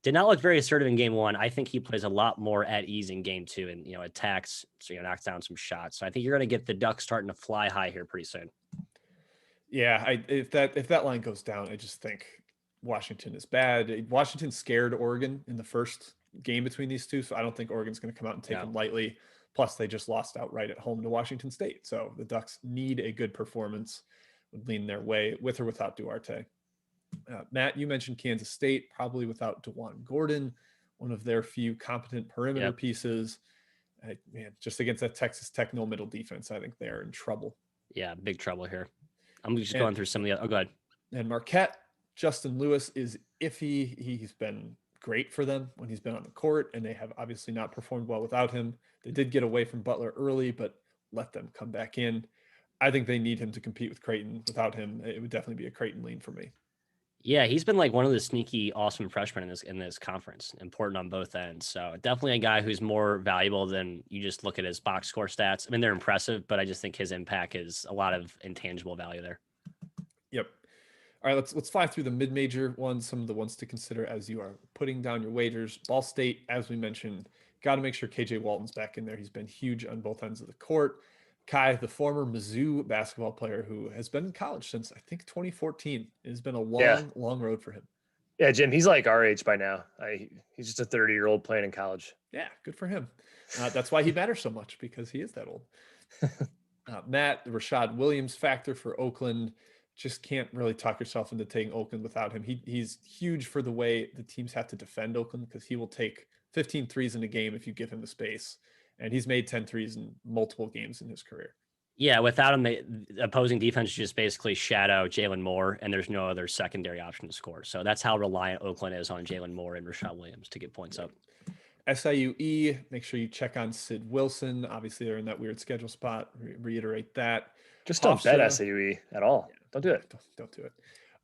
B: Did not look very assertive in game one. I think he plays a lot more at ease in game two and, attacks, knocks down some shots. So I think you're going to get the Ducks starting to fly high here pretty soon.
A: Yeah. If that line goes down, I just think Washington is bad. Washington scared Oregon in the first game between these two. So I don't think Oregon's going to come out and take them lightly. Plus they just lost outright at home to Washington State. So the Ducks need a good performance, would lean their way with or without Duarte. Matt, you mentioned Kansas State, probably without DeJuan Gordon, one of their few competent perimeter pieces. Man, just against that Texas Tech no middle defense, I think they're in trouble.
B: Yeah, big trouble here. I'm just going through some of the. Oh, go ahead.
A: And Marquette, Justin Lewis is iffy. He's been great for them when he's been on the court, and they have obviously not performed well without him. They did get away from Butler early, but let them come back in. I think they need him to compete with Creighton. Without him, it would definitely be a Creighton lean for me.
B: Yeah, he's been like one of the sneaky, awesome freshmen in this conference, important on both ends. So definitely a guy who's more valuable than you just look at his box score stats. I mean, they're impressive, but I just think his impact is a lot of intangible value there.
A: Yep. All right, let's fly through the mid-major ones, some of the ones to consider as you are putting down your wagers. Ball State, as we mentioned, got to make sure KJ Walton's back in there. He's been huge on both ends of the court. Kai, the former Mizzou basketball player who has been in college since, I think, 2014. It has been a long road for him.
C: Yeah, Jim, he's like our age by now. He's just a 30-year-old playing in college.
A: Yeah, good for him. That's why he matters so much, because he is that old. Matt, the Rashad Williams factor for Oakland. Just can't really talk yourself into taking Oakland without him. He's huge for the way the teams have to defend Oakland, because he will take 15 threes in a game if you give him the space. And he's made 10 threes in multiple games in his career.
B: Yeah, without him, the opposing defense just basically shadow Jalen Moore, and there's no other secondary option to score. So that's how reliant Oakland is on Jalen Moore and Rashad Williams to get points up.
A: SIUE, make sure you check on Sid Wilson. Obviously, they're in that weird schedule spot. Reiterate that.
C: Just don't bet SIUE at all. Yeah, don't do it.
A: Don't do it.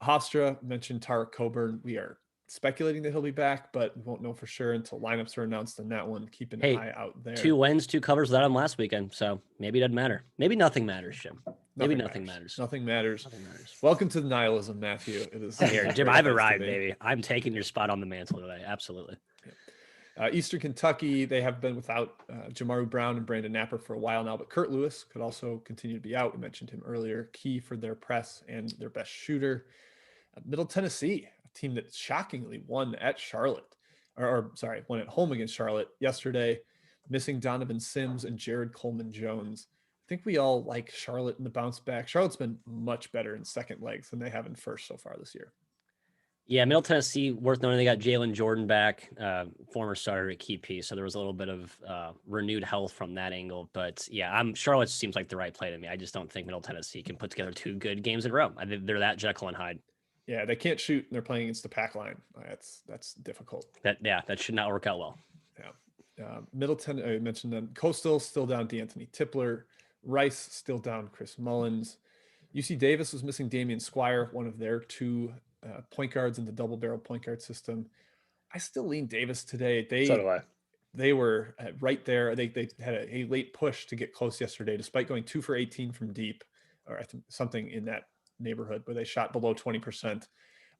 A: Hofstra, mentioned Tarek Coburn. We are speculating that he'll be back, but we won't know for sure until lineups are announced on that one. Keep an eye out there.
B: 2 wins, 2 covers without him last weekend, so maybe it doesn't matter. Maybe nothing matters, Jim. Maybe nothing matters.
A: Nothing matters. Welcome to the nihilism, Matthew. It is
B: here, Jim. I've arrived, baby. I'm taking your spot on the mantle today. Absolutely.
A: Eastern Kentucky, they have been without Jamaru Brown and Brandon Napper for a while now, but Kurt Lewis could also continue to be out. We mentioned him earlier. Key for their press and their best shooter. Middle Tennessee, a team that shockingly won at Charlotte, won at home against Charlotte yesterday, missing Donovan Sims and Jared Coleman-Jones. I think we all like Charlotte in the bounce back. Charlotte's been much better in second legs than they have in first so far this year.
B: Yeah, Middle Tennessee, worth noting, they got Jalen Jordan back, former starter at key piece. So there was a little bit of renewed health from that angle. But yeah, Charlotte seems like the right play to me. I just don't think Middle Tennessee can put together 2 good games in a row. I think they're that Jekyll and Hyde.
A: Yeah, they can't shoot, and they're playing against the pack line. That's difficult.
B: That should not work out well.
A: Yeah, Middleton, I mentioned them. Coastal still down D'Anthony Tipler. Rice still down Chris Mullins. UC Davis was missing Damian Squire, one of their 2 point guards in the double barrel point guard system. I still lean Davis today.
C: So do I.
A: they were right there. They had a late push to get close yesterday, despite going 2 for 18 from deep, or I think something in that neighborhood, where they shot below 20%.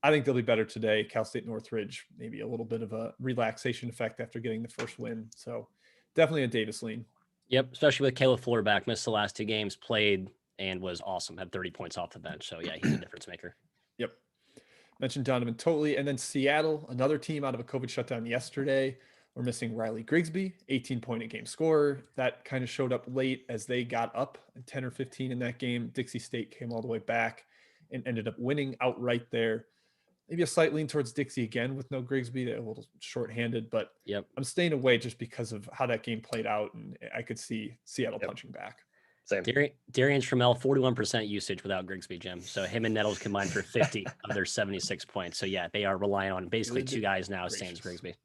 A: I think they'll be better today. Cal State Northridge, maybe a little bit of a relaxation effect after getting the first win. So definitely a Davis lean.
B: Yep, especially with Caleb Fuller back, missed the last 2 games, played and was awesome, had 30 points off the bench. So yeah, he's a difference maker.
A: Yep. Mentioned Donovan Totley. And then Seattle, another team out of a COVID shutdown yesterday. We're missing Riley Grigsby, 18-point a game scorer. That kind of showed up late as they got up 10 or 15 in that game. Dixie State came all the way back and ended up winning outright there. Maybe a slight lean towards Dixie again with no Grigsby. They're a little shorthanded, but
B: yep.
A: I'm staying away just because of how that game played out, and I could see Seattle punching back.
C: Same.
B: Darian Trammell, 41% usage without Grigsby, Jim. So him and Nettles combined for 50 of their 76 points. So yeah, they are relying on basically 2 guys now, same as Grigsby.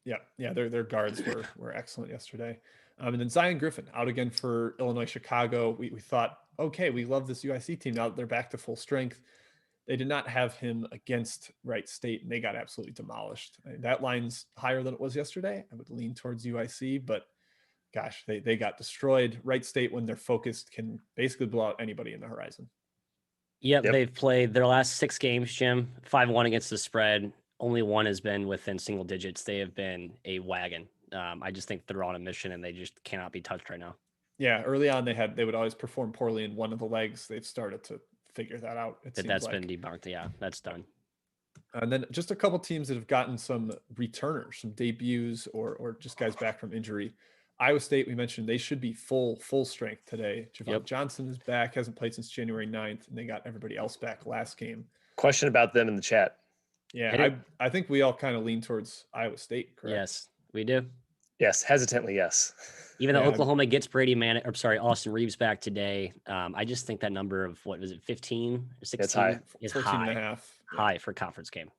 A: Yeah, their guards were excellent yesterday. And then Zion Griffin out again for Illinois Chicago. We thought, okay, we love this UIC team now that they're back to full strength. They did not have him against Wright State, and they got absolutely demolished. That line's higher than it was yesterday. I would lean towards UIC, but gosh, they got destroyed. Wright State, when they're focused, can basically blow out anybody in the horizon.
B: Yep. They've played their last 6 games, Jim, 5-1 against the spread. Only 1 has been within single digits. They have been a wagon. I just think they're on a mission, and they just cannot be touched right now.
A: Yeah, early on they would always perform poorly in one of the legs. They've started to figure that out.
B: That's been debunked. Yeah, that's done.
A: And then just a couple teams that have gotten some returners, some debuts, or just guys back from injury. Iowa State, we mentioned they should be full strength today. Javon Johnson is back, hasn't played since January 9th, and they got everybody else back last game.
C: Question about them in the chat.
A: Yeah, I think we all kind of lean towards Iowa State, correct?
B: Yes, we do.
C: Yes, hesitantly, yes.
B: Even though Oklahoma gets Austin Reeves back today, I just think that number of, 15 or 16
C: it's high.
B: Is
A: 14
B: high.
A: and a half.
B: High for a conference game.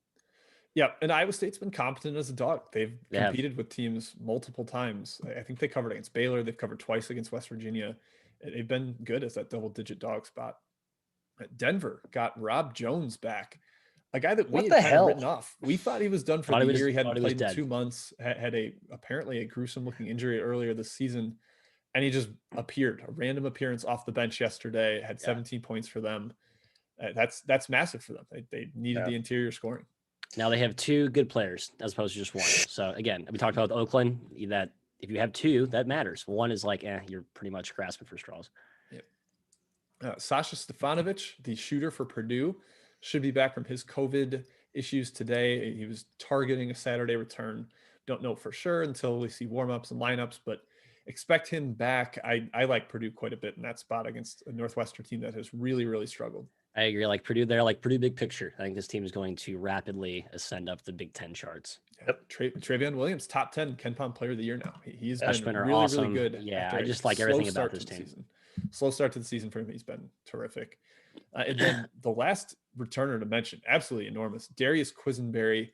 A: Yeah, and Iowa State's been competent as a dog. They've competed with teams multiple times. I think they covered against Baylor. They've covered twice against West Virginia. They've been good as that double-digit dog spot. Denver got Rob Jones back, a guy that we had kind of written off. We thought he was done for the year. He hadn't played in 2 months, had apparently a gruesome-looking injury earlier this season, and he just appeared, a random appearance off the bench yesterday, had 17 points for them. That's massive for them. They needed the interior scoring.
B: Now they have 2 good players as opposed to just 1. So again, we talked about with Oakland, that if you have 2, that matters. 1 is like, you're pretty much grasping for straws.
A: Yep. Sasha Stefanovic, the shooter for Purdue, should be back from his COVID issues today. He was targeting a Saturday return. Don't know for sure until we see warmups and lineups, but expect him back. I like Purdue quite a bit in that spot against a Northwestern team that has really, really struggled.
B: I agree. Like Purdue, they're like Purdue big picture. I think this team is going to rapidly ascend up the Big Ten charts.
A: Yep. Trayvon Williams, top 10 KenPom player of the year now. He's been really,
B: awesome.
A: really good.
B: Yeah, I just like everything about this team.
A: Slow start to the season for him. He's been terrific. And then the last returner to mention, absolutely enormous, Darius Quisenberry,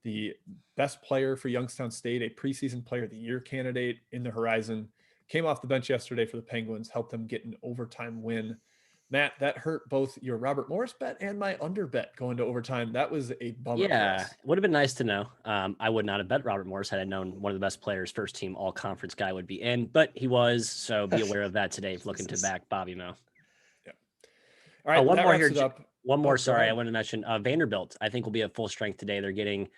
A: the best player for Youngstown State, a preseason player of the year candidate in the horizon, came off the bench yesterday for the Penguins, helped them get an overtime win. Matt, that hurt both your Robert Morris bet and my under bet going to overtime. That was a bummer.
B: Yeah, it would have been nice to know. I would not have bet Robert Morris had I known one of the best players, first team all conference guy would be in, but he was. So be aware of that today, looking to back Bobby Mo.
A: Yeah. All right.
B: One more here. One more. Sorry, I wanted to mention Vanderbilt. I think will be at full strength today. They're getting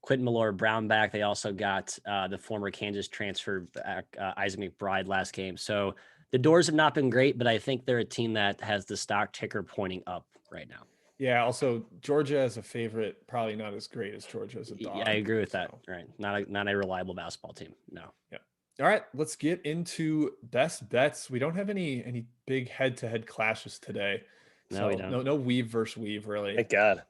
B: Quentin Malloy-Brown back. They also got the former Kansas transfer back, Isaac McBride last game. So the doors have not been great, but I think they're a team that has the stock ticker pointing up right now.
A: Yeah. Also, Georgia as a favorite, probably not as great as Georgia as a dog.
B: Yeah, I agree with that. Right. Not a reliable basketball team. No.
A: Yeah. All right. Let's get into best bets. We don't have any big head-to-head clashes today.
B: No, we don't.
A: No weave versus weave, really.
C: Thank God.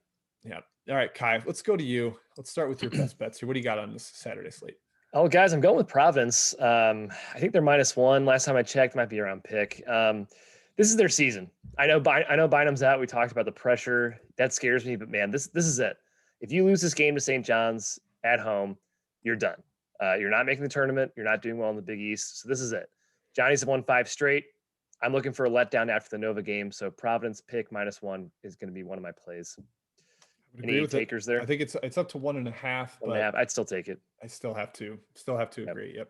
A: Yeah. All right, Kai, let's go to you. Let's start with your best bets here. What do you got on this Saturday slate?
C: Oh, guys, I'm going with Providence. I think they're -1. Last time I checked, might be around pick. This is their season. I know Bynum's out. We talked about the pressure. That scares me, but man, this is it. If you lose this game to St. John's at home, you're done. You're not making the tournament. You're not doing well in the Big East. So this is it. Johnny's won 5 straight. I'm looking for a letdown after the Nova game. So Providence pick -1 is going to be one of my plays. Any takers there?
A: I think it's up to 1.5, but
C: I'd still take it.
A: I still have to agree. Yep.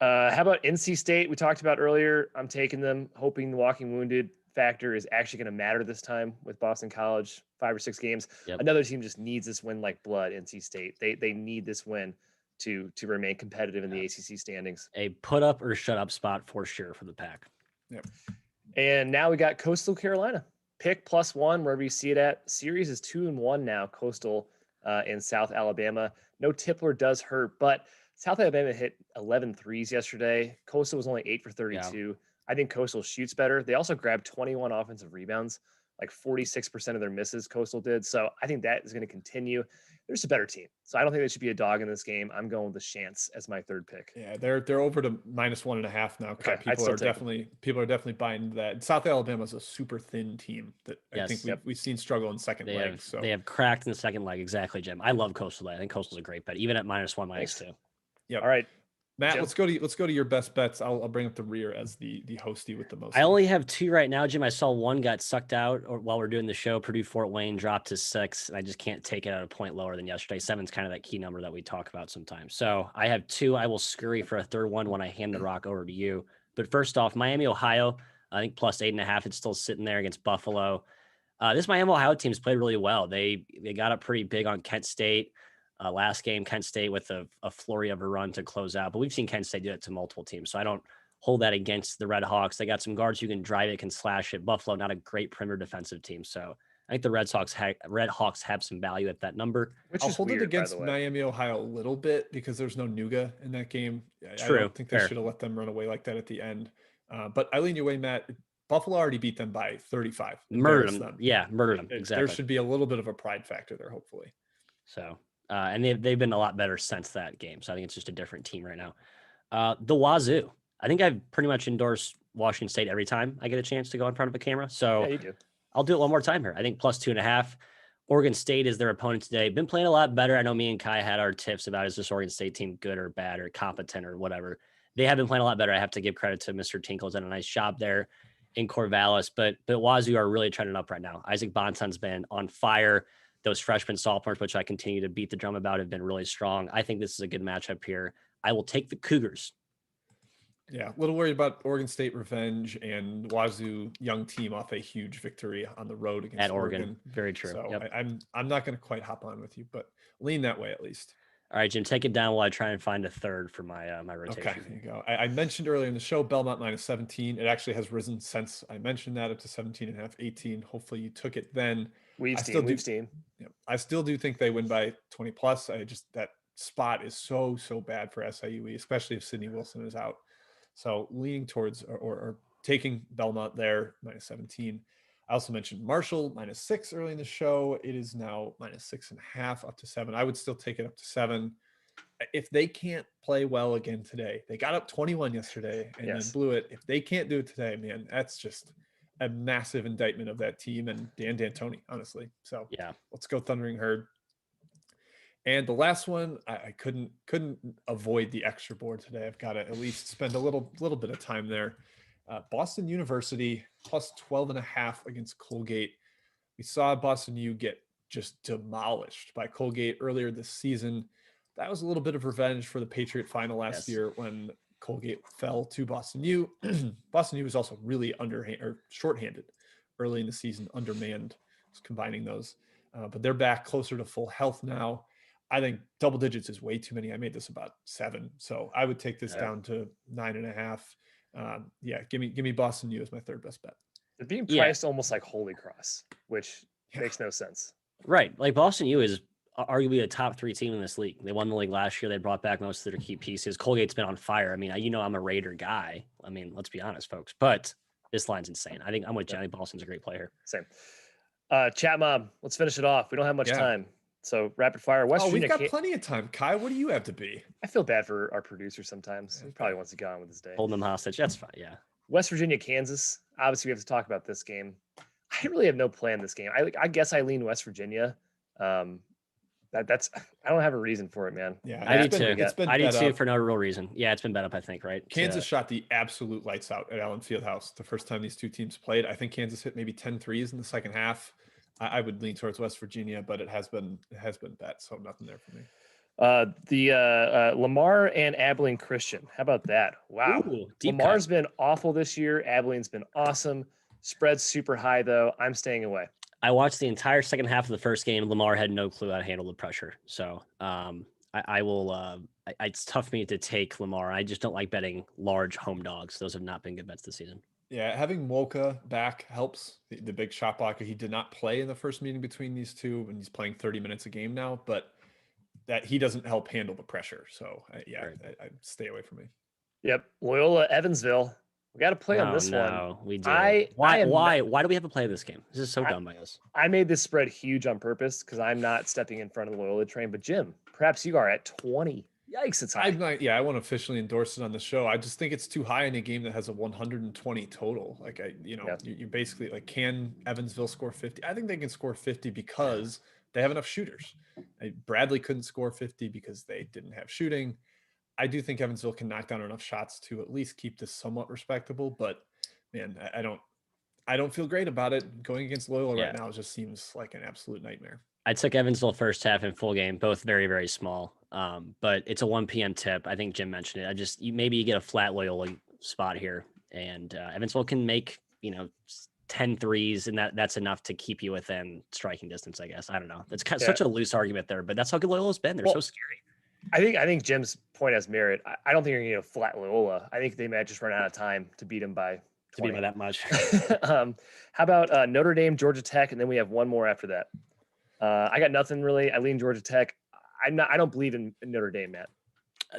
C: How about NC State? We talked about earlier. I'm taking them, hoping the walking wounded factor is actually going to matter this time with Boston College, 5 or 6 games.
B: Yep.
C: Another team just needs this win like blood. NC State. They need this win to remain competitive in the ACC standings.
B: A put up or shut up spot for sure for the Pack.
A: Yep.
C: And now we got Coastal Carolina. Pick +1 wherever you see it at. Series is 2-1 now. Coastal in South Alabama. No Tippler does hurt, but South Alabama hit 11 threes yesterday. Coastal was only 8 for 32. Yeah. I think Coastal shoots better. They also grabbed 21 offensive rebounds, like 46% of their misses Coastal did. So I think that is going to continue. They're just a better team. So I don't think there should be a dog in this game. I'm going with the Chants as my third pick.
A: Yeah, they're over to -1.5 now. Okay, people are definitely buying that. South Alabama is a super thin team that I think we've seen struggle in second leg. So
B: they have cracked in the second leg. Exactly, Jim. I love Coastal. I think Coastal's a great bet, even at -1, -2.
A: Yeah.
C: All right,
A: Matt, Jim, let's go to your best bets. I'll bring up the rear as the hosty with the most.
B: I only have 2 right now, Jim. I saw one got sucked out while we're doing the show. Purdue Fort Wayne dropped to 6, and I just can't take it at a point lower than yesterday. 7's kind of that key number that we talk about sometimes. So I have 2. I will scurry for a third one when I hand the rock over to you. But first off, Miami, Ohio. I think +8.5. It's still sitting there against Buffalo. This Miami, Ohio team's played really well. They got up pretty big on Kent State. Last game, Kent State with a flurry of a run to close out, but we've seen Kent State do it to multiple teams. So I don't hold that against the Red Hawks. They got some guards who can drive it, can slash it. Buffalo, not a great perimeter defensive team. So I think the Red Hawks have some value at that number.
A: I'll hold it against Miami, Ohio a little bit because there's no Nuga in that game.
B: True.
A: I don't think they should have let them run away like that at the end. But I lean your way, Matt. Buffalo already beat them by 35.
B: Murdered them. Yeah, murdered them. Exactly.
A: There should be a little bit of a pride factor there, hopefully.
B: So. And they've been a lot better since that game. So I think it's just a different team right now. The Wazoo. I think I've pretty much endorsed Washington State every time I get a chance to go in front of a camera. So
C: yeah, you do.
B: I'll do it one more time here. I think +2.5. Oregon State is their opponent today. Been playing a lot better. I know me and Kai had our tips about is this Oregon State team good or bad or competent or whatever. They have been playing a lot better. I have to give credit to Mr. Tinkle's done a nice job there in Corvallis. But Wazoo are really trending up right now. Isaac Bonton's been on fire. Those freshman sophomores, which I continue to beat the drum about, have been really strong. I think this is a good matchup here. I will take the Cougars.
A: Yeah, a little worried about Oregon State revenge and Wazoo young team off a huge victory on the road against Oregon.
B: Very true.
A: So yep. I'm not going to quite hop on with you, but lean that way at least.
B: All right, Jim, take it down while I try and find a third for my my rotation.
A: Okay, there you go. I mentioned earlier in the show Belmont -17. It actually has risen since I mentioned that up to 17.5, 18. Hopefully you took it then.
C: We've seen.
A: Yeah, I still do think they win by 20+. That spot is so bad for SIUE, especially if Sidney Wilson is out. So leaning towards or taking Belmont there -17. I also mentioned Marshall -6 early in the show. It is now -6.5 up to 7. I would still take it up to 7. If they can't play well again today, they got up 21 yesterday and then blew it. If they can't do it today, man, that's just a massive indictment of that team and Dan D'Antoni, honestly. So
B: yeah,
A: let's go Thundering Herd. And the last one, I couldn't avoid the extra board today. I've got to at least spend a little bit of time there. Boston University +12.5 against Colgate. We saw Boston U get just demolished by Colgate earlier this season. That was a little bit of revenge for the Patriot final last year when Colgate fell to Boston U. Boston U was also really shorthanded early in the season, undermanned, combining those. But they're back closer to full health now. I think double digits is way too many. I made this about 7, so I would take this down to 9.5. Give me Boston U as my third best bet.
C: They're being priced almost like Holy Cross, which makes no sense.
B: Right, like Boston U is arguably a top 3 team in this league. They won the league last year. They brought back most of their key pieces. Colgate's been on fire. I mean, I'm a Raider guy. I mean, let's be honest, folks. But this line's insane. I think I'm with Johnny. Boston's a great player.
C: Same. Chat Mob, let's finish it off. We don't have much time. So rapid fire. West Virginia.
A: We've got plenty of time. Kai, what do you have to be?
C: I feel bad for our producer sometimes. He probably wants to get on with his day.
B: Holding them hostage. That's fine. Yeah.
C: West Virginia, Kansas. Obviously, we have to talk about this game. I really have no plan this game. I guess I lean West Virginia. That's I don't have a reason for it, man.
B: Yeah, I do too. I do too for no real reason. Yeah, it's been bet up, I think, right?
A: Kansas shot the absolute lights out at Allen Fieldhouse the first time these two teams played. I think Kansas hit maybe 10 threes in the second half. I would lean towards West Virginia, but it has been bet, so nothing there for me.
C: Lamar and Abilene Christian. How about that? Wow.
B: Ooh,
C: Lamar's been awful this year. Abilene's been awesome. Spread's super high though. I'm staying away.
B: I watched the entire second half of the first game. Lamar had no clue how to handle the pressure. So I will. It's tough for me to take Lamar. I just don't like betting large home dogs. Those have not been good bets this season.
A: Yeah, having Wolka back helps. The big shot blocker. He did not play in the first meeting between these two, and he's playing 30 minutes a game now. But that he doesn't help handle the pressure. So I stay away from me.
C: Yep, Loyola Evansville. We got to play on this one.
B: We do.
C: Why
B: do we have to play this game? This is so dumb by us.
C: I made this spread huge on purpose because I'm not stepping in front of the Loyola train. But Jim, perhaps you are at 20. Yikes, it's high.
A: I won't officially endorse it on the show. I just think it's too high in a game that has a 120 total. Like you basically like, can Evansville score 50? I think they can score 50 because they have enough shooters. Bradley couldn't score 50 because they didn't have shooting. I do think Evansville can knock down enough shots to at least keep this somewhat respectable, but man, I don't feel great about it. Going against Loyola right now just seems like an absolute nightmare.
B: I took Evansville first half and full game, both very, very small. But it's a 1 p.m. tip. I think Jim mentioned it. Maybe you get a flat Loyola spot here, and Evansville can make 10 threes, and that's enough to keep you within striking distance, I guess. I don't know. It's such a loose argument there, but that's how good Loyola's been. They're so scary.
C: I think Jim's point has merit. I don't think you're going to flat Loyola. I think they might just run out of time to beat him by 20.
B: To beat him by that much.
C: How about Notre Dame, Georgia Tech, and then we have one more after that. I got nothing really. I lean Georgia Tech. I don't believe in Notre Dame, Matt.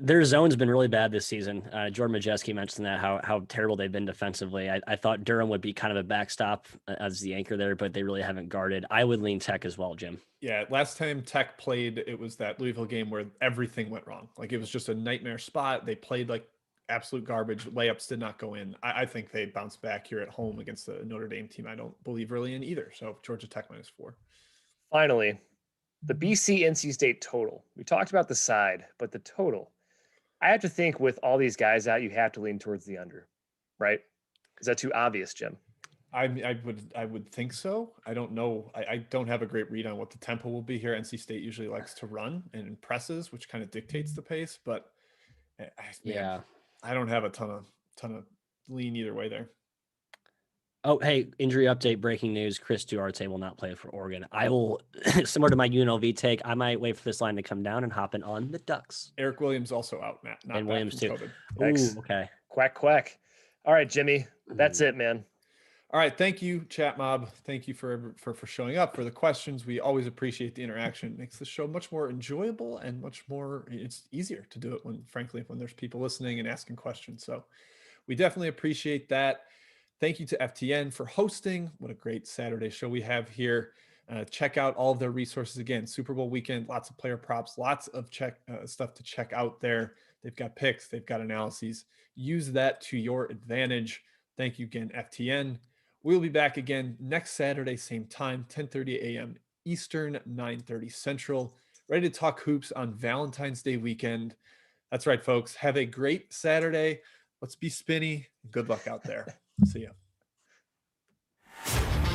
B: Their zone's been really bad this season. Jordan Majeski mentioned that how terrible they've been defensively. I thought Durham would be kind of a backstop as the anchor there, but they really haven't guarded. I would lean Tech as well, Jim.
A: Yeah, last time Tech played, it was that Louisville game where everything went wrong. Like it was just a nightmare spot. They played like absolute garbage. Layups did not go in. I think they bounced back here at home against the Notre Dame team. I don't believe really in either. So Georgia Tech -4.
C: Finally, the BC NC State total. We talked about the side, but the total. I have to think with all these guys out, you have to lean towards the under, right? Is that too obvious, Jim?
A: I would think so. I don't know. I don't have a great read on what the tempo will be here. NC State usually likes to run and presses, which kind of dictates the pace. But I don't have a ton of lean either way there.
B: Oh, hey, injury update, breaking news. Chris Duarte will not play for Oregon. I will, similar to my UNLV take, I might wait for this line to come down and hop in on the Ducks.
A: Eric Williams also out, Matt.
B: And Williams too.
C: Ooh,
B: okay.
C: Quack, quack. All right, Jimmy. That's it, man.
A: All right. Thank you, Chat Mob. Thank you for showing up, for the questions. We always appreciate the interaction. It makes the show much more enjoyable and much more, it's easier to do it when there's people listening and asking questions. So we definitely appreciate that. Thank you to FTN for hosting. What a great Saturday show we have here. Check out all of their resources again. Super Bowl weekend, lots of player props, lots of stuff to check out there. They've got picks, they've got analyses. Use that to your advantage. Thank you again, FTN. We'll be back again next Saturday, same time, 10:30 a.m. Eastern, 9:30 Central. Ready to talk hoops on Valentine's Day weekend. That's right, folks. Have a great Saturday. Let's be spinny. Good luck out there. See ya.